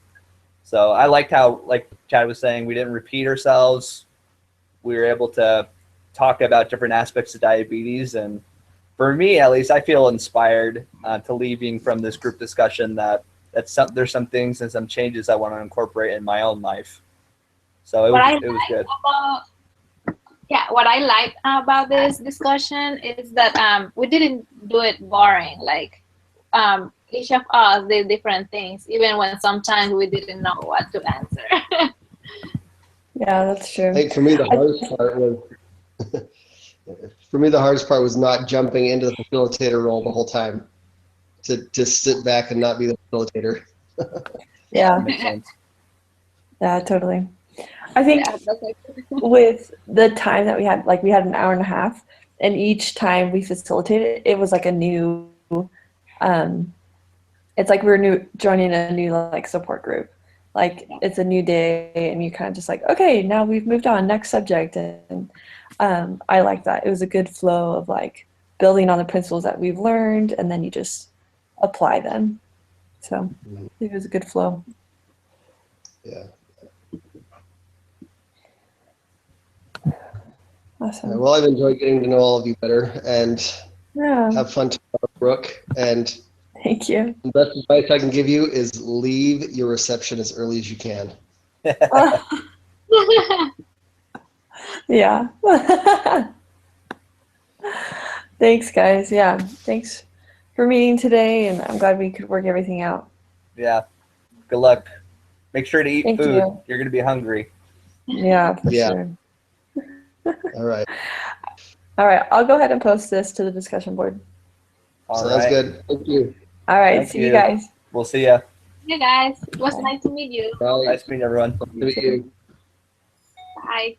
So I liked how, like Chad was saying, we didn't repeat ourselves. We were able to talk about different aspects of diabetes. And for me, at least, I feel inspired to leaving from this group discussion that there's some things and some changes I want to incorporate in my own life. So it was good. What I like about this discussion is that we didn't do it boring. Like each of us did different things, even when sometimes we didn't know what to answer. Yeah, that's true. I think for me, the hardest part was not jumping into the facilitator role the whole time. To just sit back and not be the facilitator. Yeah, That makes sense. yeah, totally. I think with the time that we had, like we had an hour and a half, and each time we facilitated, it was like a new, it's like we're joining a new like support group. Like it's a new day and you kind of just like, okay, now we've moved on, next subject. And I like that. It was a good flow of like building on the principles that we've learned and then you just apply them. So I think it was a good flow. Yeah. Awesome. Well, I've enjoyed getting to know all of you better and Yeah, have fun tomorrow, Brooke. And thank you. the best advice I can give you is leave your reception as early as you can. Yeah. Thanks, guys. Yeah, thanks for meeting today, and I'm glad we could work everything out. Yeah. Good luck. Make sure to eat Thank food. you. You're going to be hungry. Yeah, for Yeah. sure. All right. All right, I'll go ahead and post this to the discussion board. All Sounds right. good. Thank you. All right, Thank see you you. guys. We'll see ya. Hey guys, it was nice to meet you. Bye. Nice meeting everyone. Nice to meet you. Bye.